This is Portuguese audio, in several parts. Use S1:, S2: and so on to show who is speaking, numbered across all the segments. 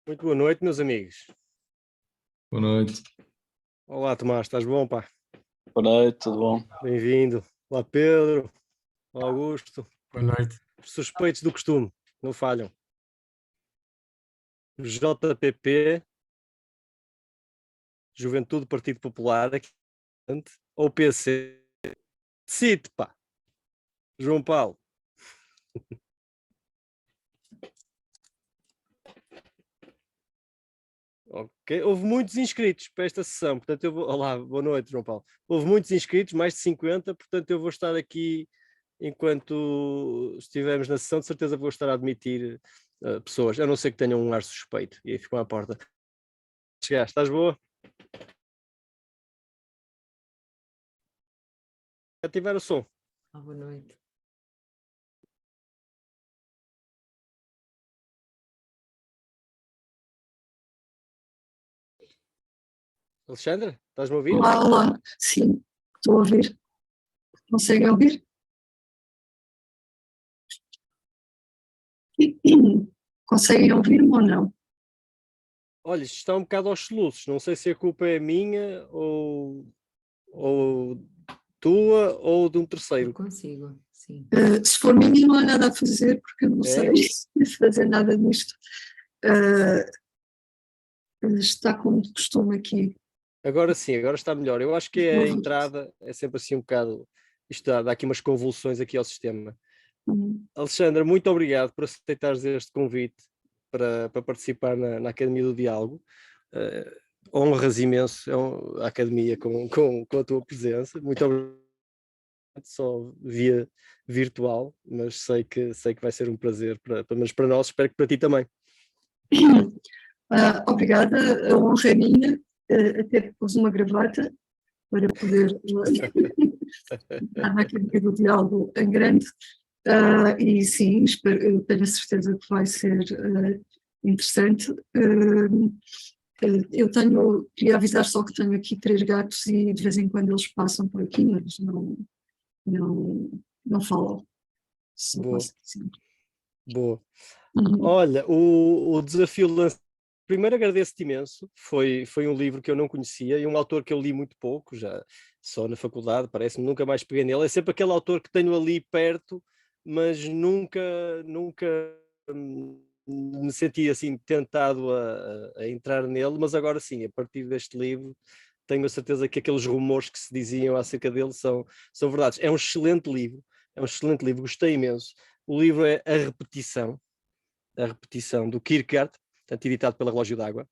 S1: Muito boa noite, meus amigos.
S2: Boa noite.
S1: Olá, Tomás, estás bom, pá?
S3: Boa noite, tudo bom?
S1: Bem-vindo. Olá, Pedro. Olá, Augusto.
S2: Boa noite.
S1: Os suspeitos do costume, não falham. JPP, Juventude Partido Popular, aqui, ou PC. Decide, pá. João Paulo. Ok, houve muitos inscritos para esta sessão, portanto eu vou... Olá, boa noite, João Paulo. Houve muitos inscritos, mais de 50, portanto eu vou estar aqui enquanto estivermos na sessão, de certeza vou estar a admitir pessoas, a não ser que tenham um ar suspeito, e aí ficam à porta. Chegaste, estás boa? Ativar o som.
S4: Boa noite.
S1: Alexandra, estás-me a ouvir?
S5: Olá, sim, estou a ouvir. Conseguem ouvir? Conseguem ouvir-me ou não?
S1: Olha, isto está um bocado aos soluços, não sei se a culpa é minha ou tua ou de um terceiro.
S4: Eu consigo, sim.
S5: Se for minha, não há nada a fazer, porque eu não sei fazer nada nisto. Está como de costume aqui.
S1: Agora sim, agora está melhor. Eu acho que a entrada é sempre assim um bocado. Isto dá aqui umas convulsões aqui ao sistema. Alexandra, muito obrigado por aceitares este convite para participar na Academia do Diálogo. Honras imenso a Academia com a tua presença. Muito obrigado, só via virtual, mas sei que vai ser um prazer, pelo menos para nós, espero que para ti também.
S5: Obrigada, a honra é minha, até pus uma gravata para poder estar na Academia do Diálogo em grande. E sim, tenho a certeza que vai ser interessante. Eu queria avisar só que tenho aqui 3 gatos e de vez em quando eles passam por aqui, mas não falam.
S1: Boa. Boa. Olha, o desafio lançado. Primeiro agradeço-te imenso, foi um livro que eu não conhecia e um autor que eu li muito pouco, já só na faculdade, parece-me, nunca mais peguei nele. É sempre aquele autor que tenho ali perto, mas nunca me senti assim tentado a entrar nele, mas agora sim, a partir deste livro tenho a certeza que aqueles rumores que se diziam acerca dele são verdades. É um excelente livro, gostei imenso. O livro é A Repetição do Kierkegaard, portanto, editado pela Relógio d'Água,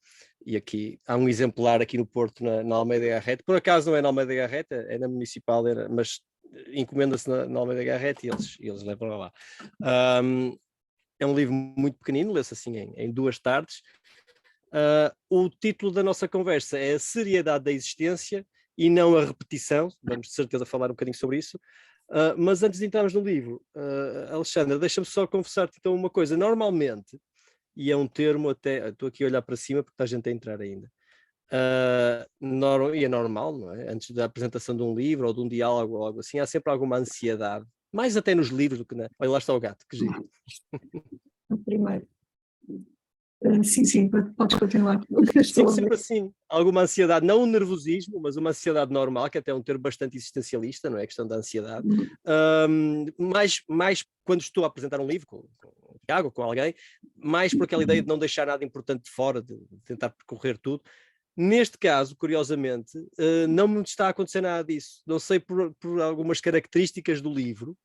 S1: e aqui há um exemplar aqui no Porto, na Almeida Garrett. Por acaso não é na Almeida Garrett, é na Municipal, mas encomenda-se na Almeida Garrett e eles levam lá. É um livro muito pequenino, lê-se assim em 2 tardes. O título da nossa conversa é A Seriedade da Existência e não a Repetição. Vamos de certeza falar um bocadinho sobre isso. Mas antes de entrarmos no livro, Alexandra, deixa-me só confessar-te então uma coisa. Normalmente, e é um termo até, estou aqui a olhar para cima porque está a gente a entrar ainda, e é normal, não é? Antes da apresentação de um livro ou de um diálogo ou algo assim, há sempre alguma ansiedade, mais até nos livros do que na... Olha, lá está o gato, que giro.
S5: Primeiro. Sim, podes continuar.
S1: Sim, sempre assim, alguma ansiedade, não um nervosismo, mas uma ansiedade normal, que até é um termo bastante existencialista, não é? A questão da ansiedade. Mais quando estou a apresentar um livro, com o Tiago, com alguém, mais por aquela ideia de não deixar nada importante de fora, de tentar percorrer tudo. Neste caso, curiosamente, não me está a acontecer nada disso. Não sei por algumas características do livro.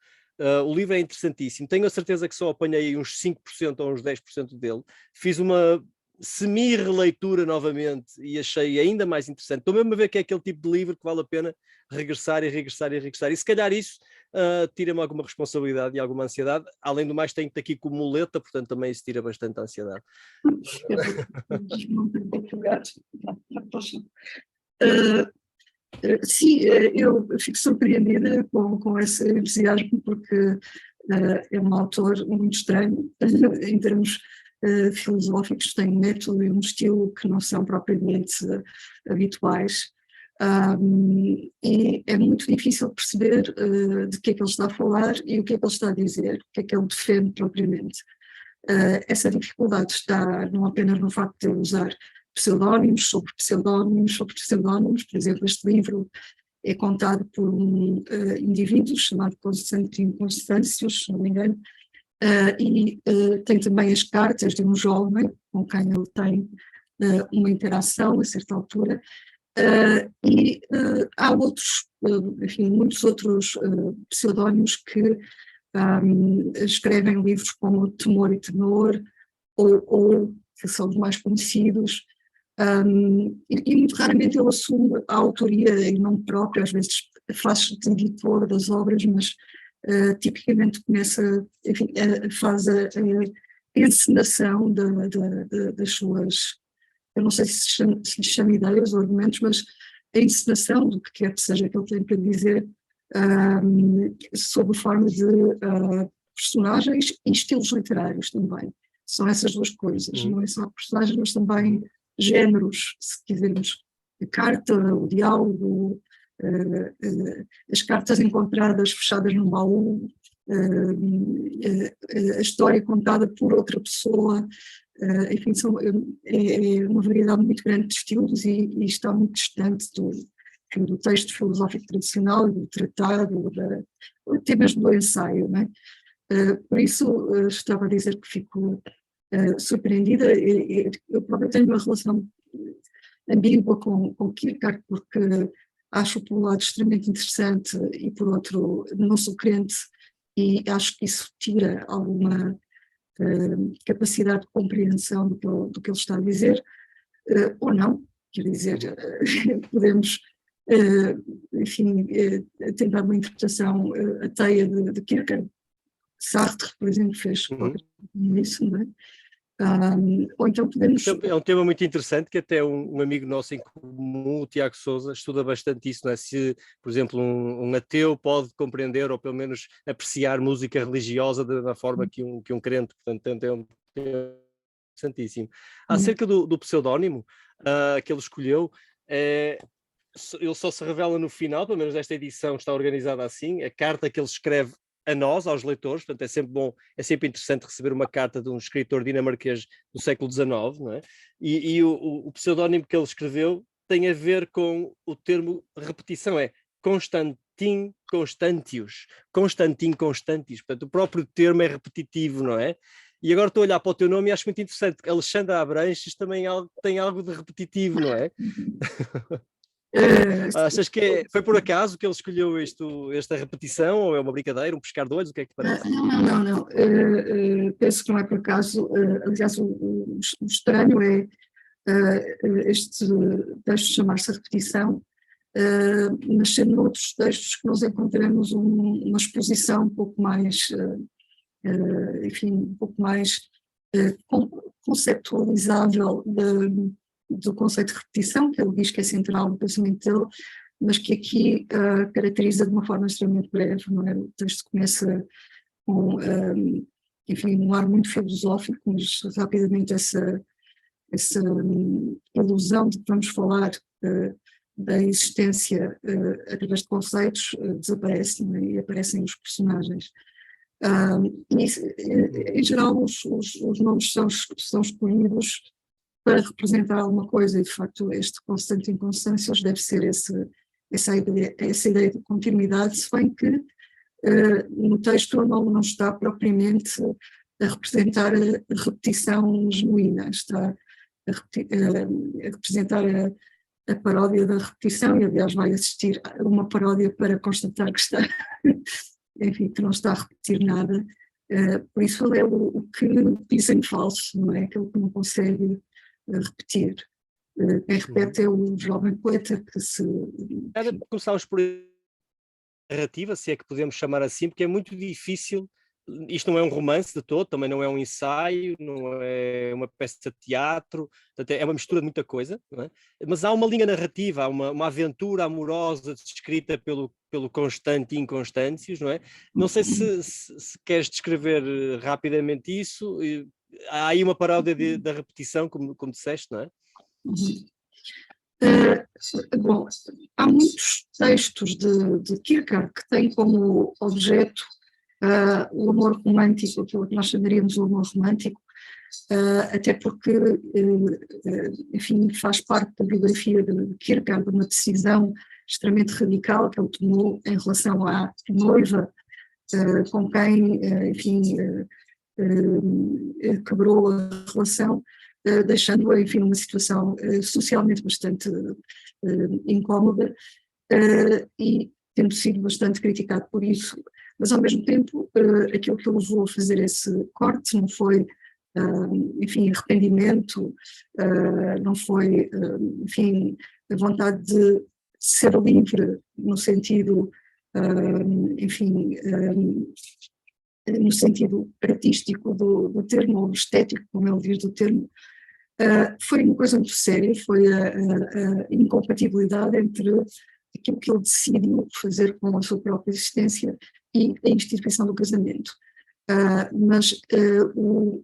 S1: O livro é interessantíssimo. Tenho a certeza que só apanhei uns 5% ou uns 10% dele. Fiz uma semi-releitura novamente e achei ainda mais interessante. Estou mesmo a ver que é aquele tipo de livro que vale a pena regressar. E se calhar isso tira-me alguma responsabilidade e alguma ansiedade. Além do mais, tenho-te aqui como muleta, portanto também isso tira bastante a ansiedade.
S5: Sim, eu fico surpreendida com esse entusiasmo, porque é um autor muito estranho em termos filosóficos, tem um método e um estilo que não são propriamente habituais, e é muito difícil perceber de que é que ele está a falar e o que é que ele está a dizer, o que é que ele defende propriamente. essa dificuldade está não apenas no facto de usar pseudónimos sobre pseudónimos sobre pseudónimos. Por exemplo, este livro é contado por um indivíduo chamado Constantino Constâncios, se não me engano, e tem também as cartas de um jovem com quem ele tem uma interação a certa altura, e há outros, enfim, muitos outros pseudónimos que escrevem livros como Temor e Tenor, ou que são os mais conhecidos, e muito raramente ele assume a autoria em nome próprio. Às vezes faz-se de editor das obras, mas tipicamente começa, enfim, faz a encenação das suas, eu não sei se lhe chama ideias ou argumentos, mas a encenação do que quer que seja que ele tem para dizer, sob forma de personagens e estilos literários também. São essas duas coisas, não é só personagens, mas também géneros, se quisermos. A carta, o diálogo, as cartas encontradas fechadas num baú, a história contada por outra pessoa, enfim, é uma variedade muito grande de estilos e está muito distante do texto filosófico tradicional, do tratado, até mesmo do ensaio, não é? Por isso estava a dizer que fico surpreendida. Eu próprio tenho uma relação ambígua com Kierkegaard, porque acho por um lado extremamente interessante e por outro não sou crente, e acho que isso tira alguma capacidade de compreensão do que ele está a dizer, ou não, quer dizer, podemos, enfim, tentar uma interpretação ateia de Kierkegaard. Sartre, por exemplo, fez isso, não é? Ou então podemos...
S1: É um tema muito interessante que até um amigo nosso em comum, o Tiago Sousa, estuda bastante isso, não é? Se, por exemplo, um ateu pode compreender ou pelo menos apreciar música religiosa da forma que um crente, portanto é um tema interessantíssimo. Acerca do pseudónimo que ele escolheu, ele só se revela no final, pelo menos esta edição está organizada assim, a carta que ele escreve a nós, aos leitores. Portanto é sempre bom, é sempre interessante receber uma carta de um escritor dinamarquês do século XIX, não é? E o pseudónimo que ele escreveu tem a ver com o termo repetição, é Constantin Constantius, portanto o próprio termo é repetitivo, não é? E agora estou a olhar para o teu nome e acho muito interessante, Alexandre Abranches também tem algo de repetitivo, não é? Achas que foi por acaso que ele escolheu esta repetição, ou é uma brincadeira, um pescar de olhos, o que é que te parece?
S5: Não. Penso que não é por acaso. Aliás, o estranho é este texto chamar-se repetição, nascer noutros textos que nós encontramos uma exposição um pouco mais, enfim, um pouco mais conceptualizável do conceito de repetição, que ele diz que é central no pensamento dele, mas que aqui caracteriza de uma forma extremamente breve, não é? O texto começa com, enfim, um ar muito filosófico, mas rapidamente essa ilusão de que vamos falar da existência através de conceitos desaparece, não é? E aparecem os personagens. Em geral, os nomes são escolhidos para representar alguma coisa, e de facto este Constantino Constâncios deve ser essa ideia de continuidade, se bem que no texto não está propriamente a representar a repetição genuína, está a representar a paródia da repetição, e aliás vai assistir a uma paródia para constatar que está, enfim, que não está a repetir nada, por isso ele é o que dizem falso, não é? Aquele que não consegue repetir. Quem repete é o jovem poeta que se...
S1: Começámos por narrativa, se é que podemos chamar assim, porque é muito difícil. Isto não é um romance de todo, também não é um ensaio, não é uma peça de teatro, portanto, é uma mistura de muita coisa, não é? Mas há uma linha narrativa, há uma aventura amorosa descrita pelo Constantin Constâncios, não é? Não sei se queres descrever rapidamente isso. Há aí uma paródia da repetição, como disseste, não é?
S5: Bom, há muitos textos de Kierkegaard que têm como objeto o amor romântico, aquilo que nós chamaríamos o amor romântico, até porque, enfim, faz parte da biografia de Kierkegaard, uma decisão extremamente radical que ele tomou em relação à noiva, com quem, enfim, quebrou a relação, deixando-a, enfim, numa situação socialmente bastante incómoda, e tendo sido bastante criticado por isso, mas ao mesmo tempo aquilo que o levou a fazer esse corte não foi, enfim, arrependimento, não foi, enfim, a vontade de ser livre no sentido, enfim, no sentido artístico do termo, ou estético, como ele diz do termo, foi uma coisa muito séria, foi a incompatibilidade entre aquilo que ele decidiu fazer com a sua própria existência e a instituição do casamento. Mas,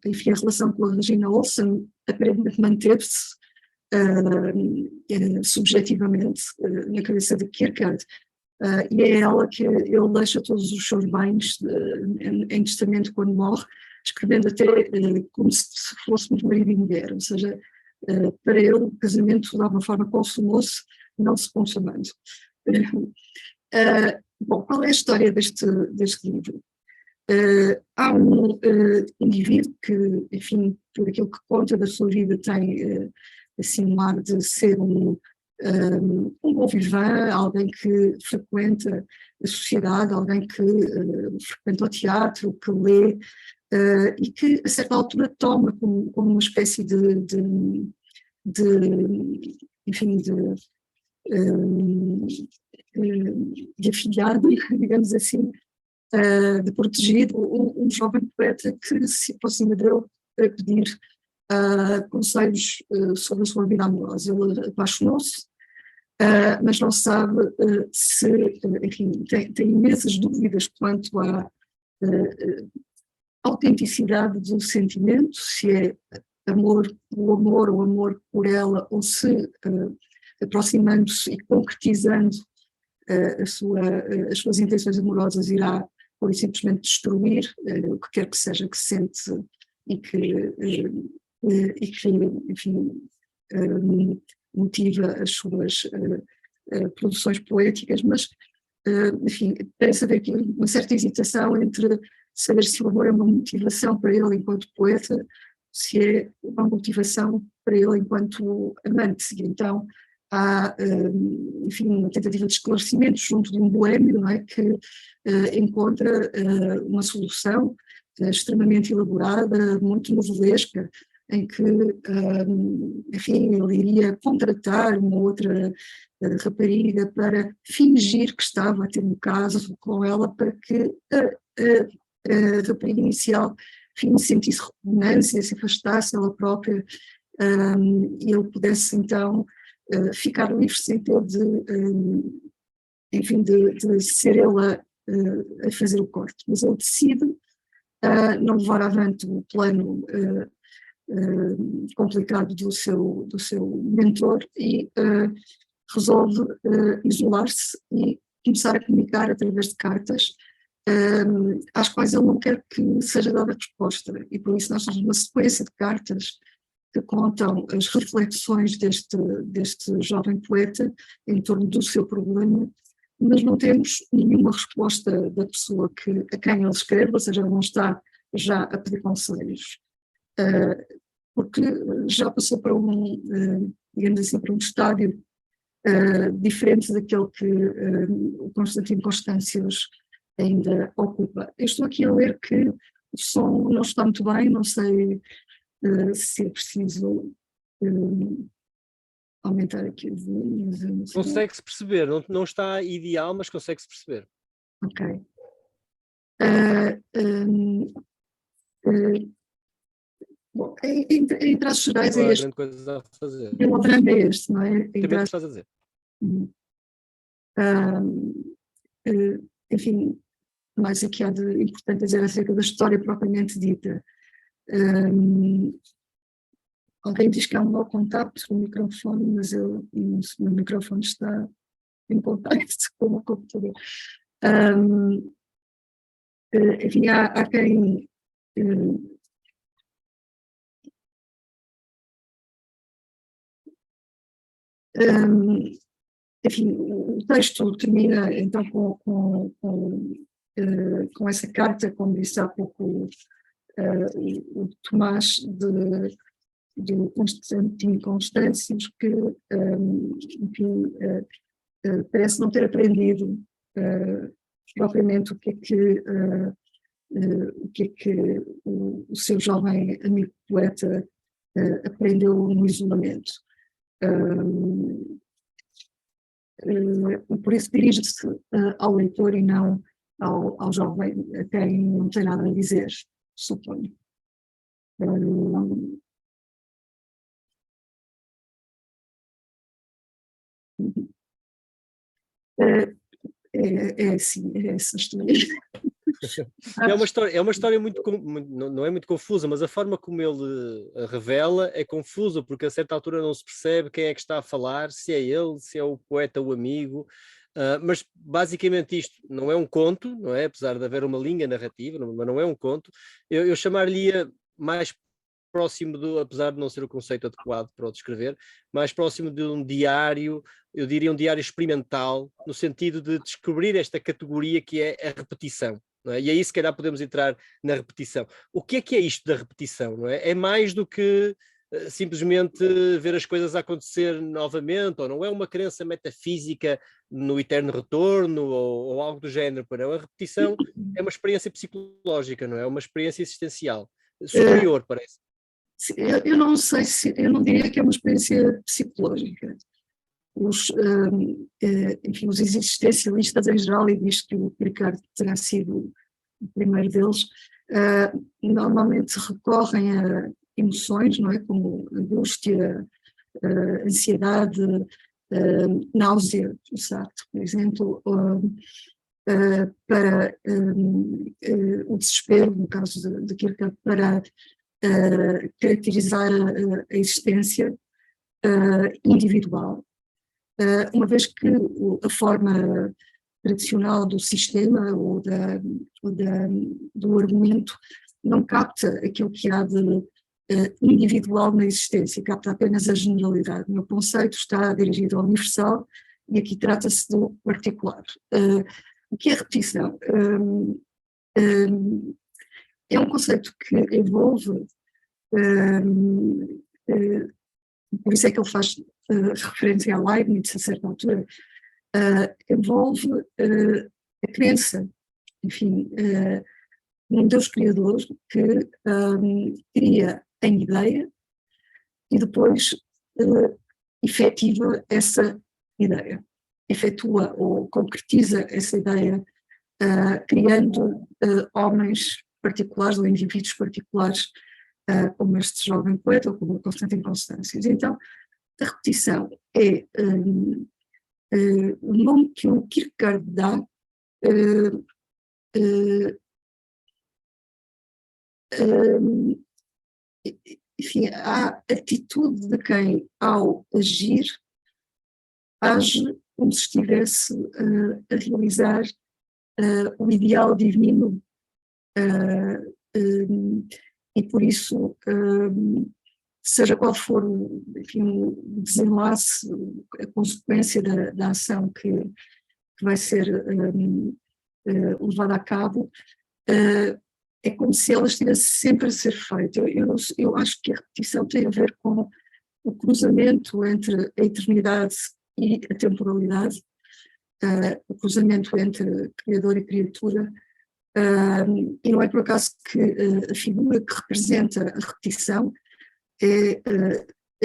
S5: enfim, a relação com a Regina Olsen aparentemente manteve-se subjetivamente na cabeça de Kierkegaard, e é ela que ele deixa todos os seus bens em testamento quando morre, escrevendo até como se fôssemos marido e mulher, ou seja, para ele o casamento de alguma forma consumou-se, não se consumando. Bom, qual é a história deste livro? Há um indivíduo que, enfim, por aquilo que conta da sua vida, tem assim um ar de ser um bom vivant, alguém que frequenta a sociedade, alguém que frequenta o teatro, que lê, e que a certa altura toma como uma espécie enfim, de afilhado, digamos assim, de protegido, um jovem poeta que se aproxima dele para pedir conselhos sobre a sua vida amorosa. Ele apaixonou-se, mas não sabe se, enfim, tem imensas dúvidas quanto à autenticidade do sentimento, se é amor pelo amor ou amor por ela, ou se aproximando-se e concretizando as suas intenções amorosas irá ou simplesmente destruir o que quer que seja que sente e que enfim, motiva as suas produções poéticas, mas, enfim, parece haver aqui uma certa hesitação entre saber se o amor é uma motivação para ele enquanto poeta, se é uma motivação para ele enquanto amante. Então, há, enfim, uma tentativa de esclarecimento junto de um boêmio, não é, que encontra uma solução extremamente elaborada, muito novelesca, em que, enfim, ele iria contratar uma outra rapariga para fingir que estava a ter um caso com ela, para que a rapariga inicial, enfim, sentisse repugnância, se afastasse ela própria, e ele pudesse então ficar livre sem ter enfim, de ser ele a fazer o corte. Mas ele decide não levar avante o plano complicado do seu mentor e resolve isolar-se e começar a comunicar através de cartas, às quais ele não quer que seja dada resposta, e por isso nós temos uma sequência de cartas que contam as reflexões deste jovem poeta em torno do seu problema, mas não temos nenhuma resposta da pessoa a quem ele escreve, ou seja, ele não está já a pedir conselhos, porque já passou para digamos assim, para um estádio diferente daquele que o Constantino Constâncios ainda ocupa. Eu estou aqui a ler que o som não está muito bem, não sei se é preciso aumentar aqui o volume.
S1: Consegue-se perceber, não está ideal, mas consegue-se perceber.
S5: Ok. Bom, em traços gerais é este.
S1: Grande coisa a fazer.
S5: O melodrama é este, não é?
S1: Também o que estás a dizer.
S5: Enfim, mais aqui há de importante dizer acerca da história propriamente dita. Alguém diz que há um mau contacto no microfone, mas o meu microfone está em contacto com o computador. Enfim, há quem enfim, o texto termina então com essa carta, como disse há pouco o Tomás, de Constantino Constâncios, que enfim, parece não ter aprendido propriamente o que é que o seu jovem amigo poeta aprendeu no isolamento. Por isso dirige-se ao leitor e não ao jovem a quem não tem nada a dizer, suponho. Sim, é essa história.
S1: É uma história muito, não é muito confusa, mas a forma como ele a revela é confusa, porque a certa altura não se percebe quem é que está a falar, se é ele, se é o poeta, o amigo. Mas basicamente isto não é um conto, não é? Apesar de haver uma linha narrativa, mas não é um conto. Eu chamar-lhe mais próximo apesar de não ser o conceito adequado para o descrever, mais próximo de um diário, eu diria um diário experimental, no sentido de descobrir esta categoria que é a repetição. Não é? E aí se calhar podemos entrar na repetição. O que é isto da repetição? Não é? É mais do que simplesmente ver as coisas acontecer novamente, ou não é uma crença metafísica no eterno retorno, ou algo do género. Não. A repetição é uma experiência psicológica, não é? É uma experiência existencial, superior, parece.
S5: Eu não sei eu não diria que é uma experiência psicológica. Enfim, os existencialistas em geral, e diz que o Kierkegaard terá sido o primeiro deles, normalmente recorrem a emoções, não é? Como angústia, ansiedade, náusea, o Sartre, por exemplo, para o desespero, no caso de Kierkegaard, para caracterizar a existência individual, uma vez que a forma tradicional do sistema ou do argumento não capta aquilo que há de individual na existência, capta apenas a generalidade. O meu conceito está dirigido ao universal e aqui trata-se do particular. O que é repetição? É um conceito que envolve, por isso é que ele faz referência a Leibniz a certa altura, envolve a crença, enfim, um Deus criador que cria em ideia e depois efetiva essa ideia, efetua ou concretiza essa ideia, criando homens particulares ou indivíduos particulares, como este jovem poeta ou como Constantino Constâncios. Então, a repetição é o nome que o Kierkegaard dá enfim, à atitude de quem, ao agir, age como se estivesse a realizar o ideal divino, e por isso, seja qual for enfim, o desenlace, a consequência da ação que vai ser levada a cabo, é como se ela estivesse sempre a ser feita. Eu acho que a repetição tem a ver com o cruzamento entre a eternidade e a temporalidade, o cruzamento entre criador e criatura, e não é por acaso que a figura que representa a repetição é,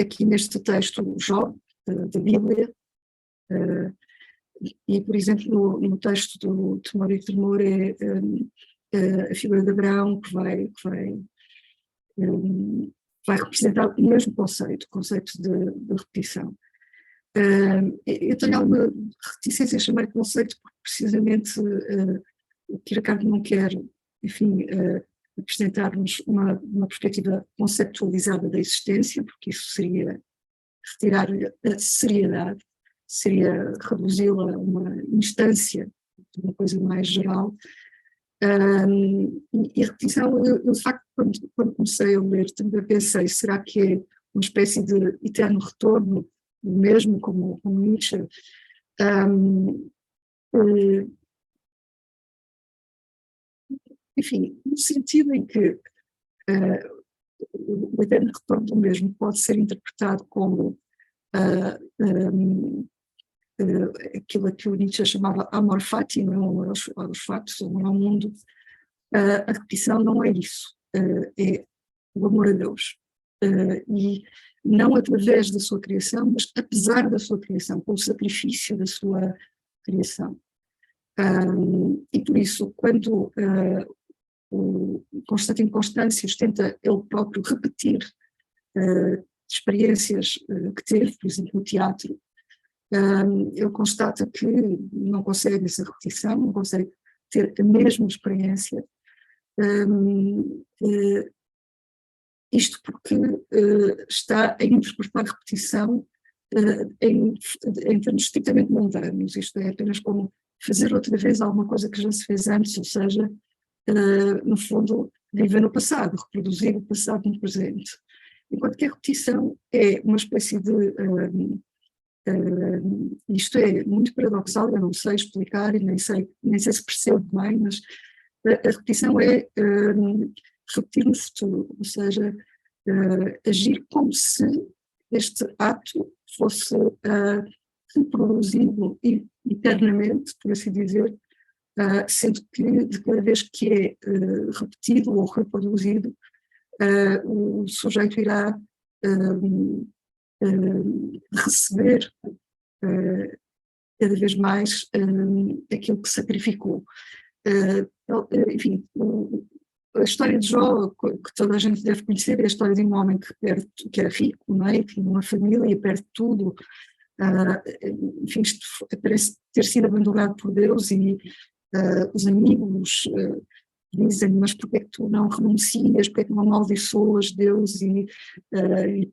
S5: aqui neste texto, Jó, da Bíblia, e, por exemplo, no texto do Temor e Tremor é a figura de Abraão que vai representar o mesmo conceito, o conceito de repetição. Eu tenho alguma reticência a chamar de conceito porque precisamente o Kierkegaard não quer, enfim, apresentar-nos uma perspectiva conceptualizada da existência, porque isso seria retirar-lhe a seriedade, seria reduzi-la a uma instância de uma coisa mais geral. E a repetição, eu de facto, quando comecei a ler, também pensei, será que é uma espécie de eterno retorno, mesmo como Nietzsche? Enfim, no sentido em que o eterno retorno do mesmo pode ser interpretado como aquilo que o Nietzsche chamava amor fati, não amor aos fatos, amor ao mundo. A repetição não é isso, é o amor a Deus. E não através da sua criação, mas apesar da sua criação, com o sacrifício da sua criação. E por isso, quando o Constantino Constâncios tenta ele próprio repetir experiências que teve, por exemplo, no teatro, ele constata que não consegue essa repetição, não consegue ter a mesma experiência. Isto porque está a interpretar repetição em termos estritamente mundanos, isto é apenas como fazer outra vez alguma coisa que já se fez antes, ou seja, no fundo, viver no passado, reproduzir o passado no presente. Enquanto que a repetição é uma espécie de... isto é muito paradoxal, eu não sei explicar e nem sei se percebo bem, mas a repetição é repetir no futuro, ou seja, agir como se este ato fosse reproduzido eternamente, por assim dizer, sendo que de cada vez que é repetido ou reproduzido, o sujeito irá receber cada vez mais aquilo que sacrificou. Enfim, a história de Jó, que toda a gente deve conhecer, é a história de um homem que era rico, não é? Que tinha uma família e perde tudo. Enfim, isto parece ter sido abandonado por Deus e os amigos dizem, mas porquê é que tu não renuncias, porquê é que não amaldiçoas Deus e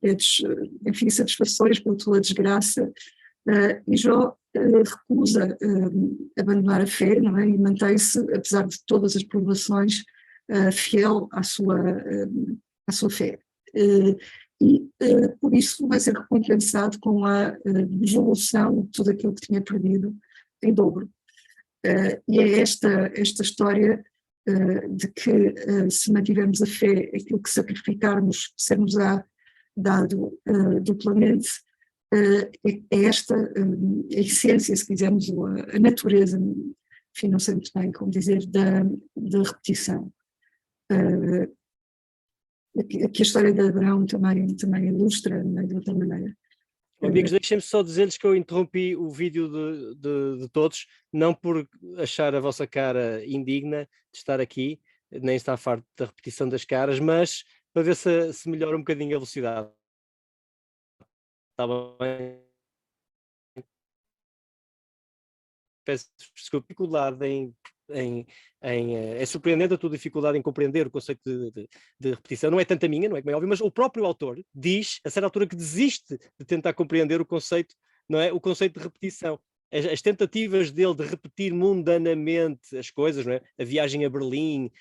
S5: pedes, enfim, satisfações pela tua desgraça? E Jó recusa abandonar a fé, não é? E mantém-se, apesar de todas as provações, fiel à sua fé. E por isso vai ser recompensado com a devolução de tudo aquilo que tinha perdido em dobro. E é esta história de que se mantivermos a fé, aquilo que sacrificarmos ser-nos-á dado duplamente, é esta a essência, se quisermos, a natureza, enfim, não sei muito bem como dizer, da repetição. Aqui a história de Abraão também ilustra, né, de outra maneira.
S1: Amigos, deixem-me só dizer-lhes que eu interrompi o vídeo de todos, não por achar a vossa cara indigna de estar aqui, nem estar farto da repetição das caras, mas para ver se melhora um bocadinho a velocidade. Está bem? Peço desculpa, dificuldade é surpreendente a tua dificuldade em compreender o conceito de repetição. Não é tanto a minha, não é como é óbvio, mas o próprio autor diz, a certa altura, que desiste de tentar compreender o conceito, não é? O conceito de repetição. As tentativas dele de repetir mundanamente as coisas, não é? A viagem a Berlim,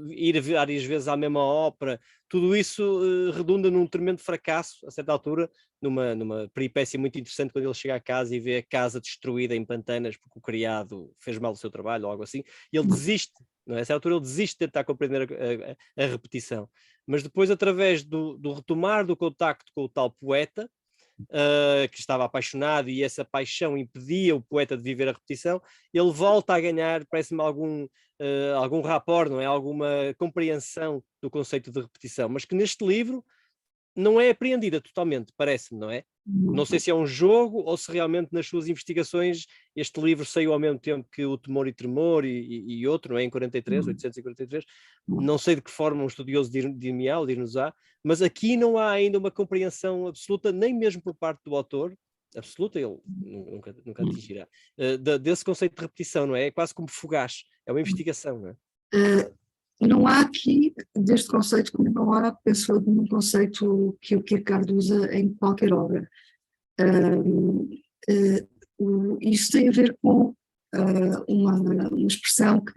S1: ir várias vezes à mesma ópera, tudo isso redunda num tremendo fracasso, a certa altura, numa peripécia muito interessante, quando ele chega à casa e vê a casa destruída em pantanas porque o criado fez mal o seu trabalho ou algo assim, e ele desiste, não é? A certa altura ele desiste de tentar compreender a repetição. Mas depois, através do retomar do contacto com o tal poeta, que estava apaixonado e essa paixão impedia o poeta de viver a repetição, ele volta a ganhar, parece-me, algum rapport, não é? Alguma compreensão do conceito de repetição, mas que neste livro não é apreendida totalmente, parece-me, não é? Não sei se é um jogo ou se realmente nas suas investigações este livro saiu ao mesmo tempo que o Temor e Tremor e outro, não é? Em 843, não sei de que forma um estudioso dir-nos-á, mas aqui não há ainda uma compreensão absoluta, nem mesmo por parte do autor, absoluta ele nunca atingirá, desse conceito de repetição, não é? É quase como fugaz, é uma investigação, não é?
S5: Não há aqui, deste conceito, como não há, penso eu, num conceito que o Kierkegaard usa em qualquer obra. Isso tem a ver com uma expressão que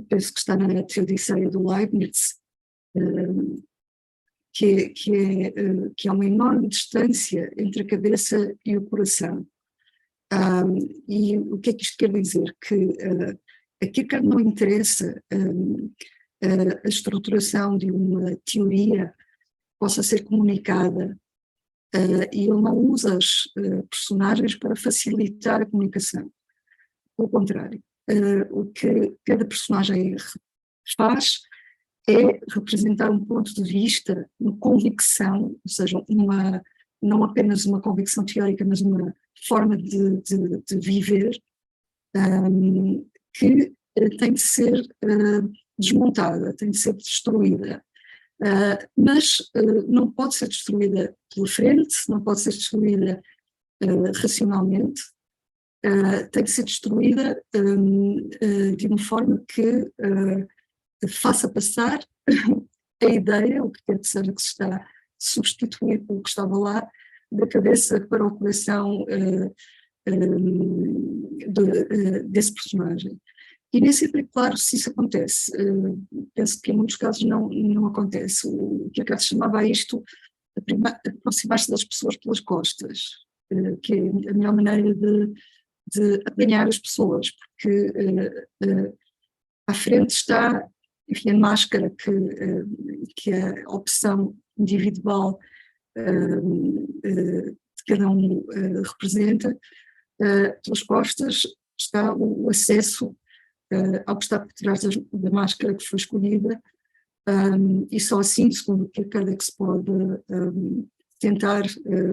S5: penso que está na Teodiceia do Leibniz, que é uma enorme distância entre a cabeça e o coração. E o que é que isto quer dizer? Que a Kierkegaard não interessa a estruturação de uma teoria que possa ser comunicada, e ele não usa as personagens para facilitar a comunicação. Pelo contrário, o que cada personagem faz é representar um ponto de vista, uma convicção, ou seja, não apenas uma convicção teórica, mas uma forma de viver, que tem de ser desmontada, tem de ser destruída. Mas não pode ser destruída pela frente, não pode ser destruída racionalmente, tem de ser destruída de uma forma que faça passar a ideia, o que quer que seja que se está a substituir pelo que estava lá, da cabeça para o coração desse personagem. E nem sempre é claro se isso acontece. Penso que em muitos casos não acontece. O que a chamava a isto aproximar-se das pessoas pelas costas, que é a melhor maneira de apanhar as pessoas, porque à frente está, enfim, a máscara que a opção individual de cada um representa. Pelas costas está o acesso ao que está por trás da máscara que foi escolhida, e só assim, segundo o que cada que se pode tentar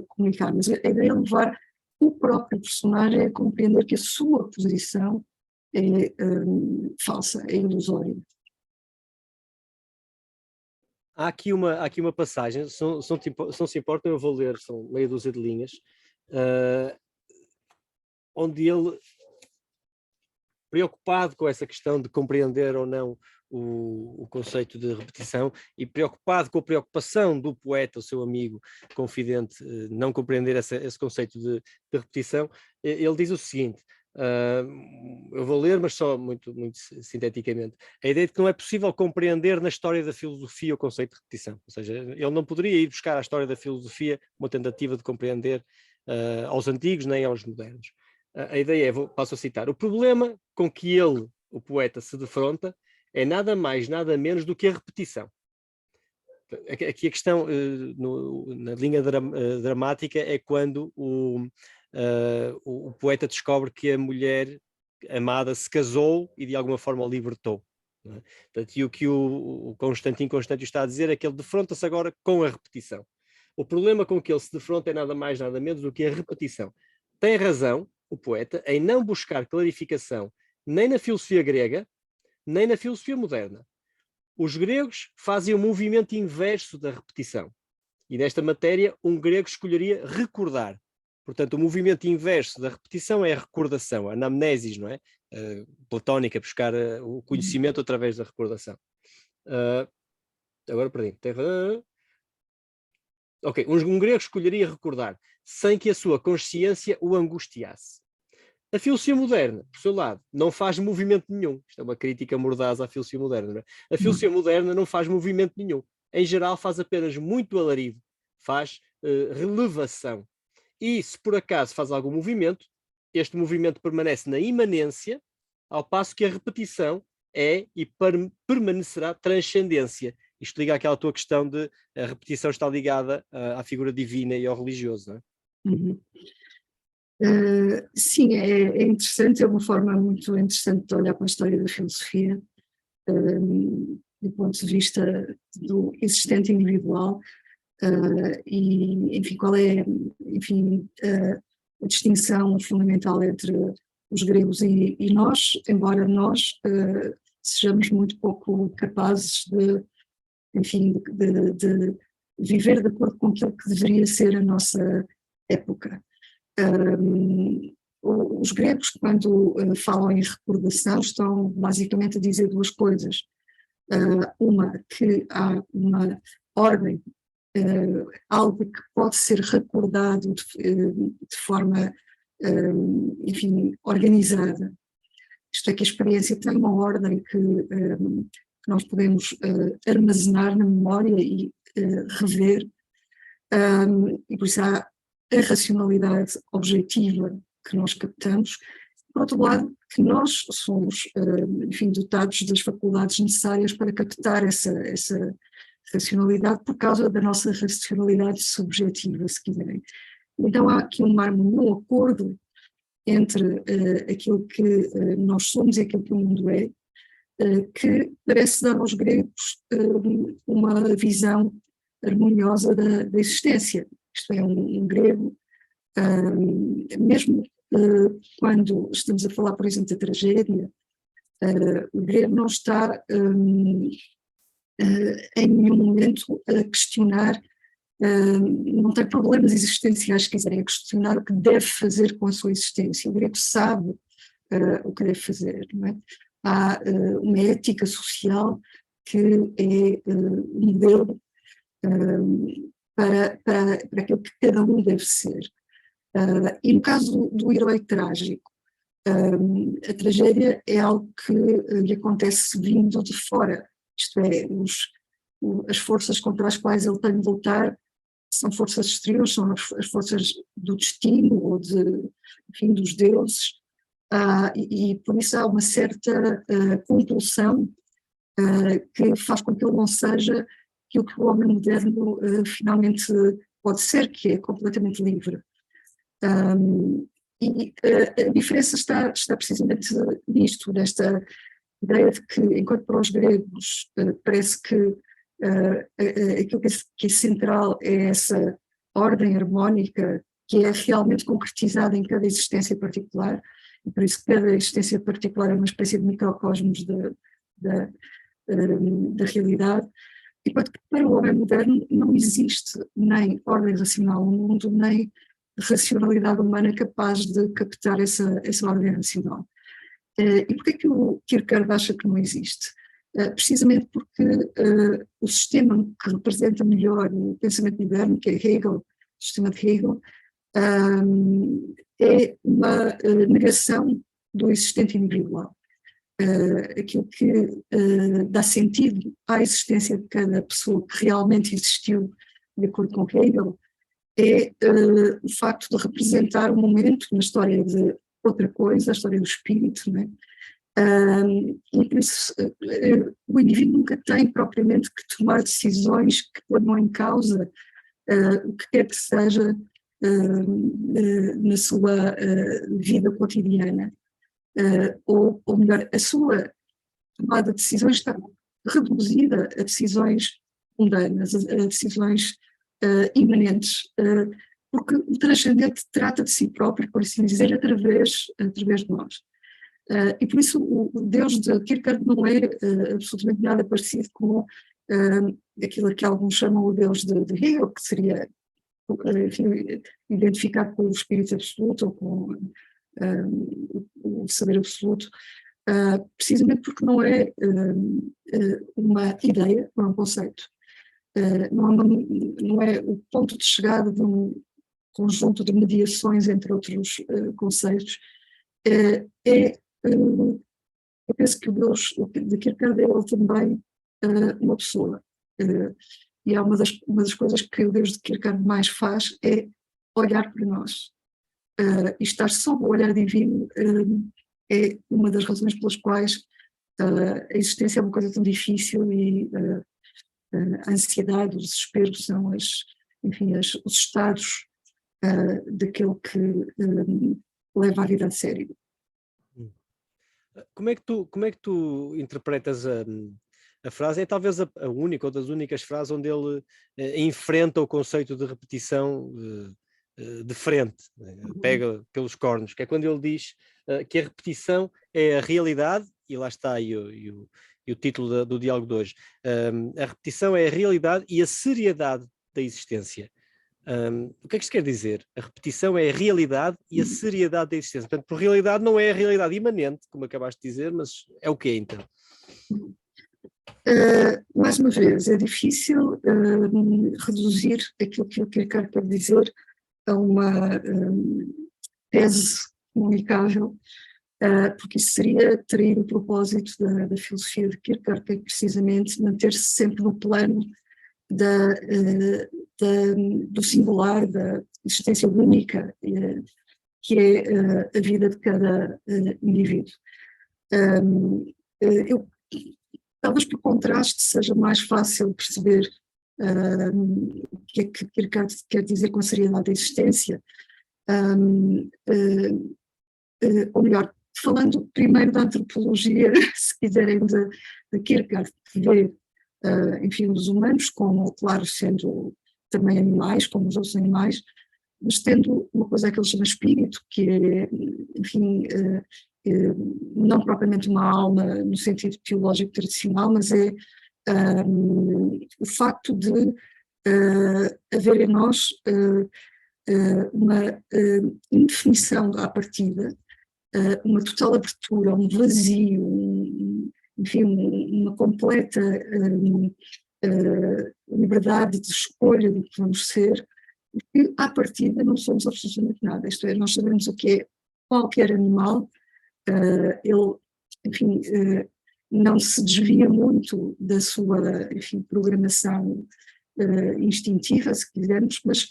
S5: comunicar. Mas a ideia é levar o próprio personagem a compreender que a sua posição é falsa, é ilusória.
S1: Há aqui uma passagem, se não se importam, eu vou ler, são meia dúzia de linhas, onde ele, preocupado com essa questão de compreender ou não o conceito de repetição e preocupado com a preocupação do poeta, o seu amigo confidente, não compreender esse conceito de repetição, ele diz o seguinte, eu vou ler, mas só muito sinteticamente, a ideia de que não é possível compreender na história da filosofia o conceito de repetição, ou seja, ele não poderia ir buscar à história da filosofia uma tentativa de compreender aos antigos nem aos modernos. A ideia é, passo a citar, o problema com que ele, o poeta, se defronta é nada mais, nada menos do que a repetição. Aqui a questão na linha dramática é quando o poeta descobre que a mulher amada se casou e de alguma forma o libertou. Não é? Portanto, e o que o Constantino está a dizer é que ele defronta-se agora com a repetição. O problema com que ele se defronta é nada mais, nada menos do que a repetição. Tem razão o poeta em não buscar clarificação nem na filosofia grega, nem na filosofia moderna. Os gregos fazem o movimento inverso da repetição. E nesta matéria, um grego escolheria recordar. Portanto, o movimento inverso da repetição é a recordação, a anamnesis, não é? Platónica, buscar o conhecimento através da recordação. Agora perdi. Ok, um grego escolheria recordar, sem que a sua consciência o angustiasse. A filosofia moderna, por seu lado, não faz movimento nenhum. Isto é uma crítica mordaz à filosofia moderna. Não é? A filosofia moderna não faz movimento nenhum. Em geral, faz apenas muito alarido. Faz relevação. E, se por acaso faz algum movimento, este movimento permanece na imanência, ao passo que a repetição é e permanecerá transcendência. Isto liga àquela tua questão de a repetição está ligada à figura divina e ao religioso, não é?
S5: Uhum. Sim, é interessante, é uma forma muito interessante de olhar para a história da filosofia, do ponto de vista do existente individual, e, enfim, qual é, enfim, a distinção fundamental entre os gregos e nós, embora nós sejamos muito pouco capazes de, enfim, de viver de acordo com aquilo que deveria ser a nossa época. Os gregos, quando falam em recordação, estão basicamente a dizer duas coisas. Uma, que há uma ordem, algo que pode ser recordado de forma enfim, organizada. Isto é, que a experiência tem uma ordem que nós podemos armazenar na memória e rever, e por isso há a racionalidade objetiva que nós captamos. Por outro lado, que nós somos, enfim, dotados das faculdades necessárias para captar essa racionalidade por causa da nossa racionalidade subjetiva, se quiserem. Então há aqui uma harmonia, um acordo entre aquilo que nós somos e aquilo que o mundo é, que parece dar aos gregos uma visão harmoniosa da existência. Isto é, um grego, mesmo quando estamos a falar, por exemplo, da tragédia, o grego não está em nenhum momento a questionar, não tem problemas existenciais, se quiserem, a questionar o que deve fazer com a sua existência. O grego sabe o que deve fazer, não é? Há uma ética social que é um modelo para aquilo que cada um deve ser. E no caso do herói trágico, a tragédia é algo que lhe acontece vindo de fora, isto é, as forças contra as quais ele tem de lutar são forças exteriores, são as forças do destino ou enfim, dos deuses, e por isso há uma certa compulsão que faz com que ele não seja aquilo que o homem moderno finalmente pode ser, que é completamente livre. E a diferença está precisamente nisto, nesta ideia de que, enquanto para os gregos parece que aquilo que é central é essa ordem harmónica que é realmente concretizada em cada existência particular, e por isso cada existência particular é uma espécie de microcosmos da realidade, enquanto que para o homem moderno não existe nem ordem racional no mundo, nem racionalidade humana capaz de captar essa ordem racional. E porquê que o Kierkegaard acha que não existe? Precisamente porque o sistema que representa melhor o pensamento moderno, que é Hegel, o sistema de Hegel, é uma negação do existente individual. Aquilo que dá sentido à existência de cada pessoa que realmente existiu, de acordo com Hegel, é o facto de representar um momento na história de outra coisa, a história do espírito, não é? E por isso o indivíduo nunca tem propriamente que tomar decisões que ponham em causa o que quer que seja na sua vida cotidiana, ou melhor, a sua tomada de decisões está reduzida a decisões mundanas, a decisões imanentes, porque o transcendente trata de si próprio, por assim dizer, através de nós. E por isso o Deus de Kierkegaard não é absolutamente nada parecido com aquilo que alguns chamam o Deus de Hegel, que seria, enfim, identificado com o espírito absoluto ou com o saber absoluto, precisamente porque não é uma ideia, não é um conceito, não é o ponto de chegada de um conjunto de mediações entre outros conceitos. Eu penso que o Deus de Kierkegaard é ele também uma pessoa, e é uma das coisas que o Deus de Kierkegaard mais faz é olhar para nós, e estar sob o olhar divino é uma das razões pelas quais a existência é uma coisa tão difícil, e a ansiedade, o desespero são enfim, os estados daquele que leva a vida a sério.
S1: Como é que tu interpretas a frase? É talvez a única ou das únicas frases onde ele enfrenta o conceito de repetição de frente, pega pelos cornos, que é quando ele diz que a repetição é a realidade, e lá está e o título do diálogo de hoje. A repetição é a realidade e a seriedade da existência. O que é que isto quer dizer? A repetição é a realidade e a seriedade da existência. Portanto, por realidade não é a realidade imanente, como acabaste de dizer, mas é o quê então?
S5: Mais uma vez, é difícil reduzir aquilo que eu quero dizer a uma tese comunicável, porque isso seria trair o propósito da filosofia de Kierkegaard, que é precisamente manter-se sempre no plano do singular, da existência única, que é a vida de cada indivíduo. Talvez por contraste seja mais fácil perceber o que é que Kierkegaard quer dizer com a seriedade da existência, ou melhor, falando primeiro da antropologia, se quiserem, de Kierkegaard, que vê, enfim, os humanos como, claro, sendo também animais, como os outros animais, mas tendo uma coisa que ele chama espírito, que é, enfim, não propriamente uma alma no sentido teológico tradicional, mas é o facto de haver em nós uma indefinição à partida, uma total abertura, um vazio, enfim, uma completa liberdade de escolha do que vamos ser, porque à partida não somos absolutamente nada, isto é, nós sabemos o que é qualquer animal, ele, enfim, não se desvia muito da sua, enfim, programação instintiva, se quisermos, mas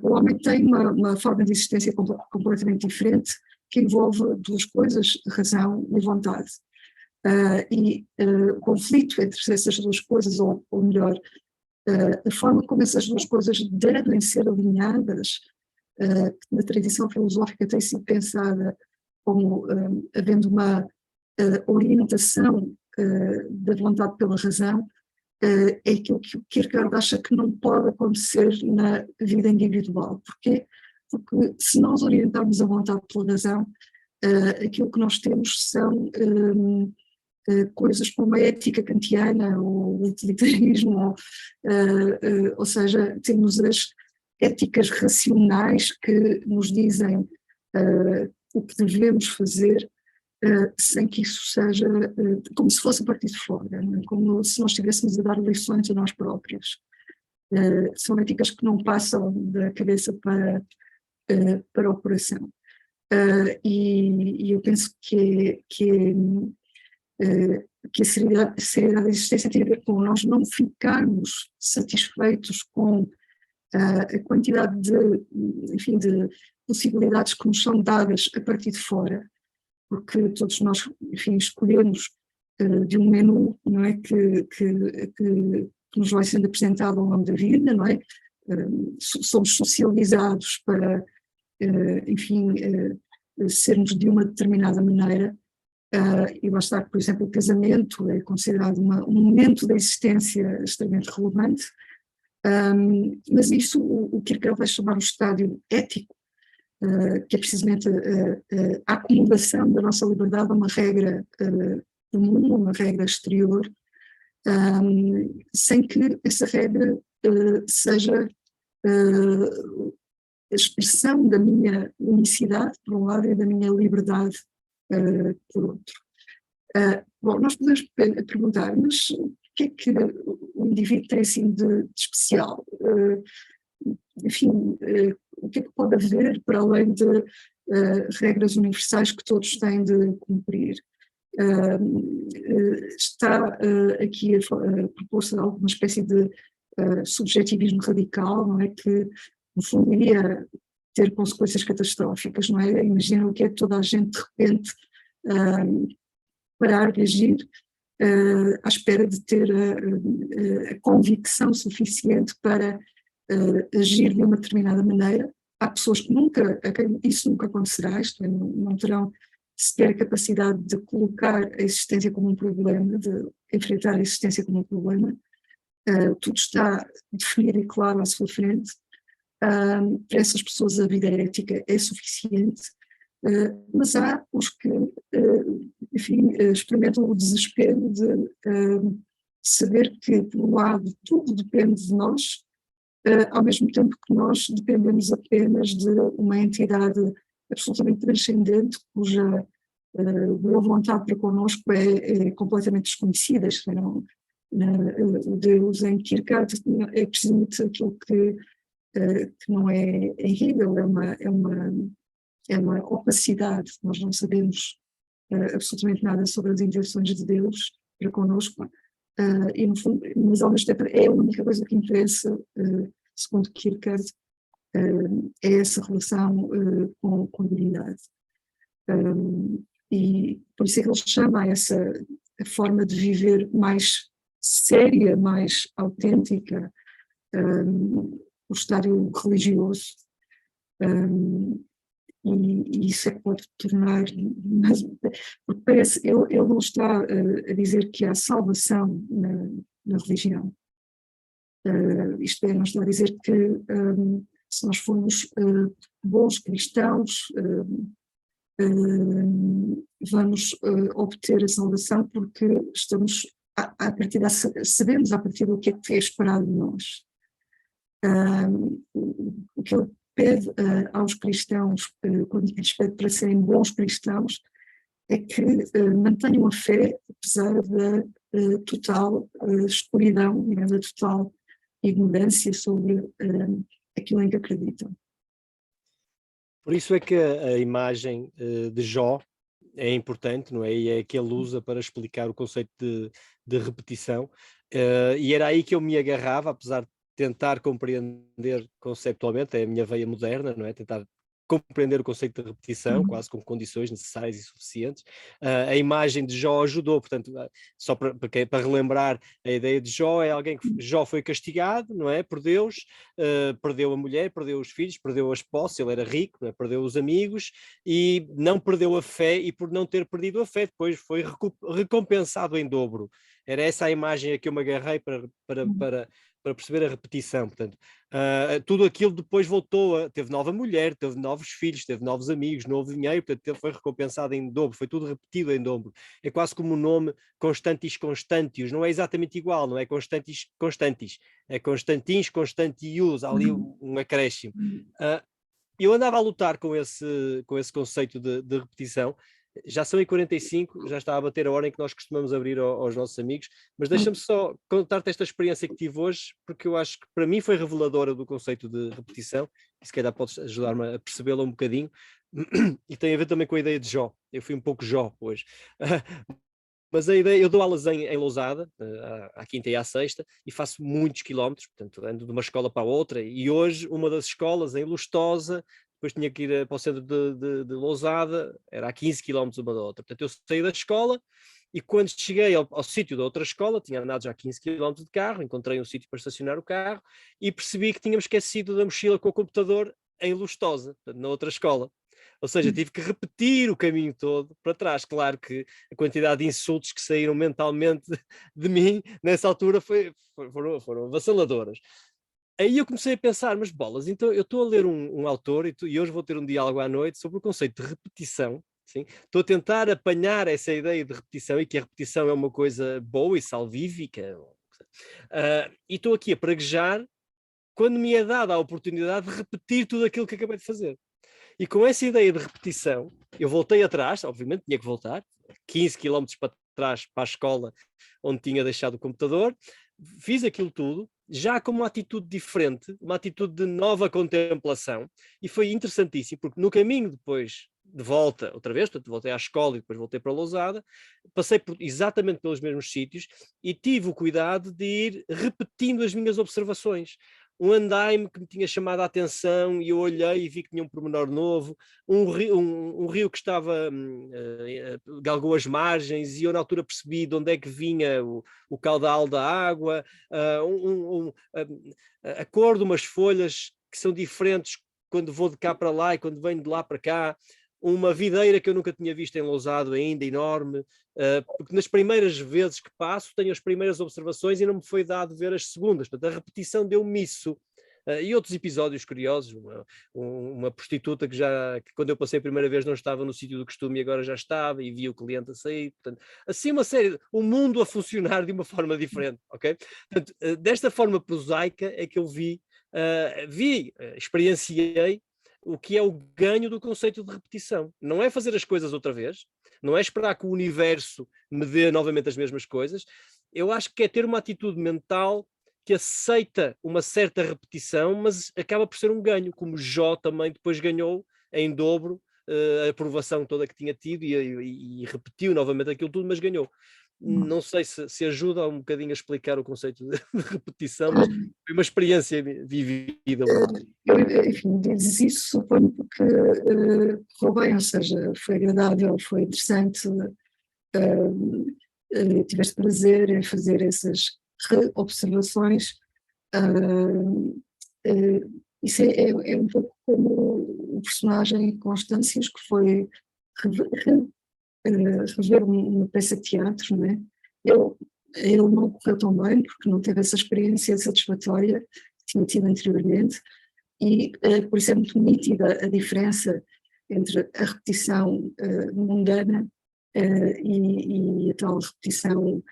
S5: o homem tem uma forma de existência completamente diferente, que envolve duas coisas, razão e vontade. O conflito entre essas duas coisas, ou melhor, a forma como essas duas coisas devem ser alinhadas, que na tradição filosófica tem sido pensada como havendo uma orientação da vontade pela razão, é aquilo que o Kierkegaard acha que não pode acontecer na vida individual. Porquê? Porque se nós orientarmos a vontade pela razão, aquilo que nós temos são coisas como a ética kantiana, ou o utilitarismo, ou seja, temos as éticas racionais que nos dizem o que devemos fazer, sem que isso seja como se fosse a partir de fora, não é? Como se nós estivéssemos a dar lições a nós próprios. São éticas que não passam da cabeça para o coração. E eu penso que a seriedade da existência tem a ver com nós não ficarmos satisfeitos com a quantidade enfim, de possibilidades que nos são dadas a partir de fora, porque todos nós, enfim, escolhemos de um menu, não é, que nos vai sendo apresentado ao longo da vida, não é? Somos socializados para, enfim, sermos de uma determinada maneira, e lá está, por exemplo, o casamento é considerado um momento da existência extremamente relevante, mas isso o Kierkegaard vai chamar o estádio ético, que é precisamente a acomodação da nossa liberdade a uma regra do mundo, uma regra exterior, sem que essa regra seja a expressão da minha unicidade, por um lado, e da minha liberdade, por outro. Bom, nós podemos perguntar, mas o que é que o indivíduo tem assim de especial? Enfim, o que é que pode haver para além de regras universais que todos têm de cumprir? Está aqui a propor-se alguma espécie de subjetivismo radical, não é? Que, no fundo, iria ter consequências catastróficas, não é? Imagina o que é que toda a gente, de repente, parar de agir à espera de ter a convicção suficiente para agir de uma determinada maneira. Há pessoas que a quem isso nunca acontecerá, isto é, não terão sequer a capacidade de colocar a existência como um problema, de enfrentar a existência como um problema. Tudo está definido e claro à sua frente. Para essas pessoas a vida ética é suficiente, mas há os que, enfim, experimentam o desespero de saber que, por um lado, tudo depende de nós, ao mesmo tempo que nós dependemos apenas de uma entidade absolutamente transcendente, cuja boa vontade para connosco é completamente desconhecida. O Deus em Kierkegaard é precisamente aquilo que não é errível, é uma é uma opacidade, nós não sabemos absolutamente nada sobre as intenções de Deus para connosco, e no fundo, mas ao mesmo tempo é a única coisa que interessa, segundo Kierkegaard, é essa relação com a divindade. E por isso é que ele chama essa a forma de viver mais séria, mais autêntica, o estádio religioso, e isso é que pode tornar, porque parece, ele não está a dizer que há salvação na religião, isto é, não está a dizer que se nós formos bons cristãos, vamos obter a salvação porque estamos sabemos a partir do que é esperado de nós. O que ele pede aos cristãos, quando lhes pede para serem bons cristãos, é que mantenham a fé apesar da total escuridão, digamos, da total ignorância sobre aquilo em que acreditam.
S1: Por isso é que a imagem de Jó é importante, não é? E é a que ele usa para explicar o conceito de repetição. E era aí que eu me agarrava, apesar de tentar compreender conceptualmente, é a minha veia moderna, não é? Tentar compreender o conceito de repetição, quase com condições necessárias e suficientes. A imagem de Jó ajudou, portanto, só para relembrar, a ideia de Jó é alguém que Jó foi castigado, não é, por Deus, perdeu a mulher, perdeu os filhos, perdeu as posses, ele era rico, não é? Perdeu os amigos e não perdeu a fé, e por não ter perdido a fé depois foi recompensado em dobro. Era essa a imagem a que eu me agarrei para perceber a repetição. Portanto, tudo aquilo depois voltou, teve nova mulher, teve novos filhos, teve novos amigos, novo dinheiro, portanto foi recompensado em dobro, foi tudo repetido em dobro. É quase como o nome Constantis Constantius, não é exatamente igual, não é Constantis Constantis, é Constantins Constantius, há ali um acréscimo. Eu andava a lutar com esse conceito de repetição. Já são 45, já está a bater a hora em que nós costumamos abrir aos nossos amigos, mas deixa-me só contar-te esta experiência que tive hoje, porque eu acho que para mim foi reveladora do conceito de repetição, e se calhar podes ajudar-me a percebê-la um bocadinho, e tem a ver também com a ideia de Jó. Eu fui um pouco Jó hoje. Mas a ideia, eu dou aulas em Lousada, à quinta e à sexta, e faço muitos quilómetros, portanto ando de uma escola para a outra, e hoje uma das escolas em Lustosa, depois tinha que ir para o centro de Lousada, era a 15 km uma da outra. Portanto, eu saí da escola e quando cheguei ao sítio da outra escola, tinha andado já 15 km de carro, encontrei um sítio para estacionar o carro e percebi que tínhamos esquecido da mochila com o computador em Lustosa, na outra escola. Ou seja, tive que repetir o caminho todo para trás. Claro que a quantidade de insultos que saíram mentalmente de mim nessa altura foram avassaladoras. Aí eu comecei a pensar, mas bolas, então eu estou a ler um autor e hoje vou ter um diálogo à noite sobre o conceito de repetição. Sim? Estou a tentar apanhar essa ideia de repetição e que a repetição é uma coisa boa e salvífica. E estou aqui a praguejar quando me é dada a oportunidade de repetir tudo aquilo que acabei de fazer. E com essa ideia de repetição, eu voltei atrás, obviamente tinha que voltar, 15 km para trás para a escola onde tinha deixado o computador, fiz aquilo tudo, já com uma atitude diferente, uma atitude de nova contemplação, e foi interessantíssimo, porque no caminho depois de volta, outra vez, portanto voltei à escola e depois voltei para Lousada, passei exatamente pelos mesmos sítios e tive o cuidado de ir repetindo as minhas observações. Um andaime que me tinha chamado a atenção e eu olhei e vi que tinha um pormenor novo, um rio que estava, galgou as margens e eu na altura percebi de onde é que vinha o caudal da água, a cor de umas folhas que são diferentes quando vou de cá para lá e quando venho de lá para cá, uma videira que eu nunca tinha visto em Lousado ainda, enorme, porque nas primeiras vezes que passo tenho as primeiras observações e não me foi dado ver as segundas, portanto a repetição deu-me isso. E outros episódios curiosos, uma prostituta que quando eu passei a primeira vez não estava no sítio do costume e agora já estava e vi o cliente a sair, portanto, assim uma série, o mundo a funcionar de uma forma diferente, ok? Portanto, desta forma prosaica é que eu experienciei o que é o ganho do conceito de repetição. Não é fazer as coisas outra vez, não é esperar que o universo me dê novamente as mesmas coisas. Eu acho que é ter uma atitude mental que aceita uma certa repetição, mas acaba por ser um ganho, como Jó também depois ganhou em dobro a aprovação toda que tinha tido e repetiu novamente aquilo tudo, mas ganhou. Não sei se ajuda um bocadinho a explicar o conceito de repetição, mas foi uma experiência vivida.
S5: Enfim, dizes isso, suponho, porque correu bem, ou seja, foi agradável, foi interessante, tiveste prazer em fazer essas reobservações. Isso é um pouco como o personagem Constâncios, que foi rever uma peça de teatro, não é? Ele não correu tão bem, porque não teve essa experiência satisfatória que tinha tido anteriormente, e por isso é muito nítida a diferença entre a repetição mundana e a tal repetição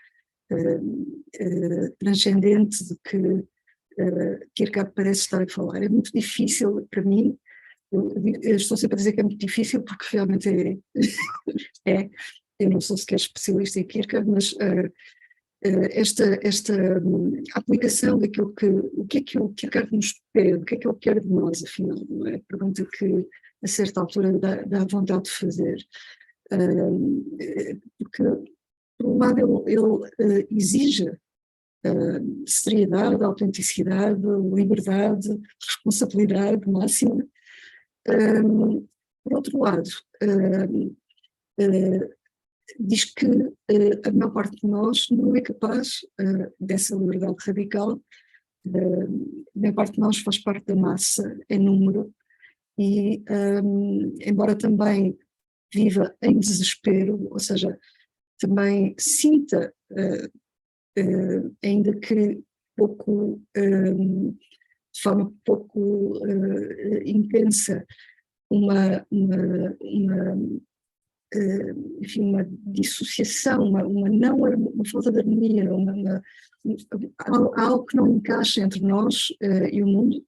S5: transcendente de que Kierkegaard parece estar a falar. É muito difícil para mim, eu estou sempre a dizer que é muito difícil porque realmente eu não sou sequer especialista em Kierkegaard, mas esta aplicação daquilo o que é que o Kierkegaard nos pede, o que é que ele quer de nós, afinal, não é? Pergunta que a certa altura dá vontade de fazer. Porque, por um lado, ele exige seriedade, autenticidade, liberdade, responsabilidade máxima. Por outro lado, diz que a maior parte de nós não é capaz dessa liberdade radical. A maior parte de nós faz parte da massa, em número, e embora também viva em desespero, ou seja, também sinta, ainda que pouco, de forma pouco intensa, enfim, uma dissociação, uma falta de harmonia, algo que não encaixa entre nós e o mundo.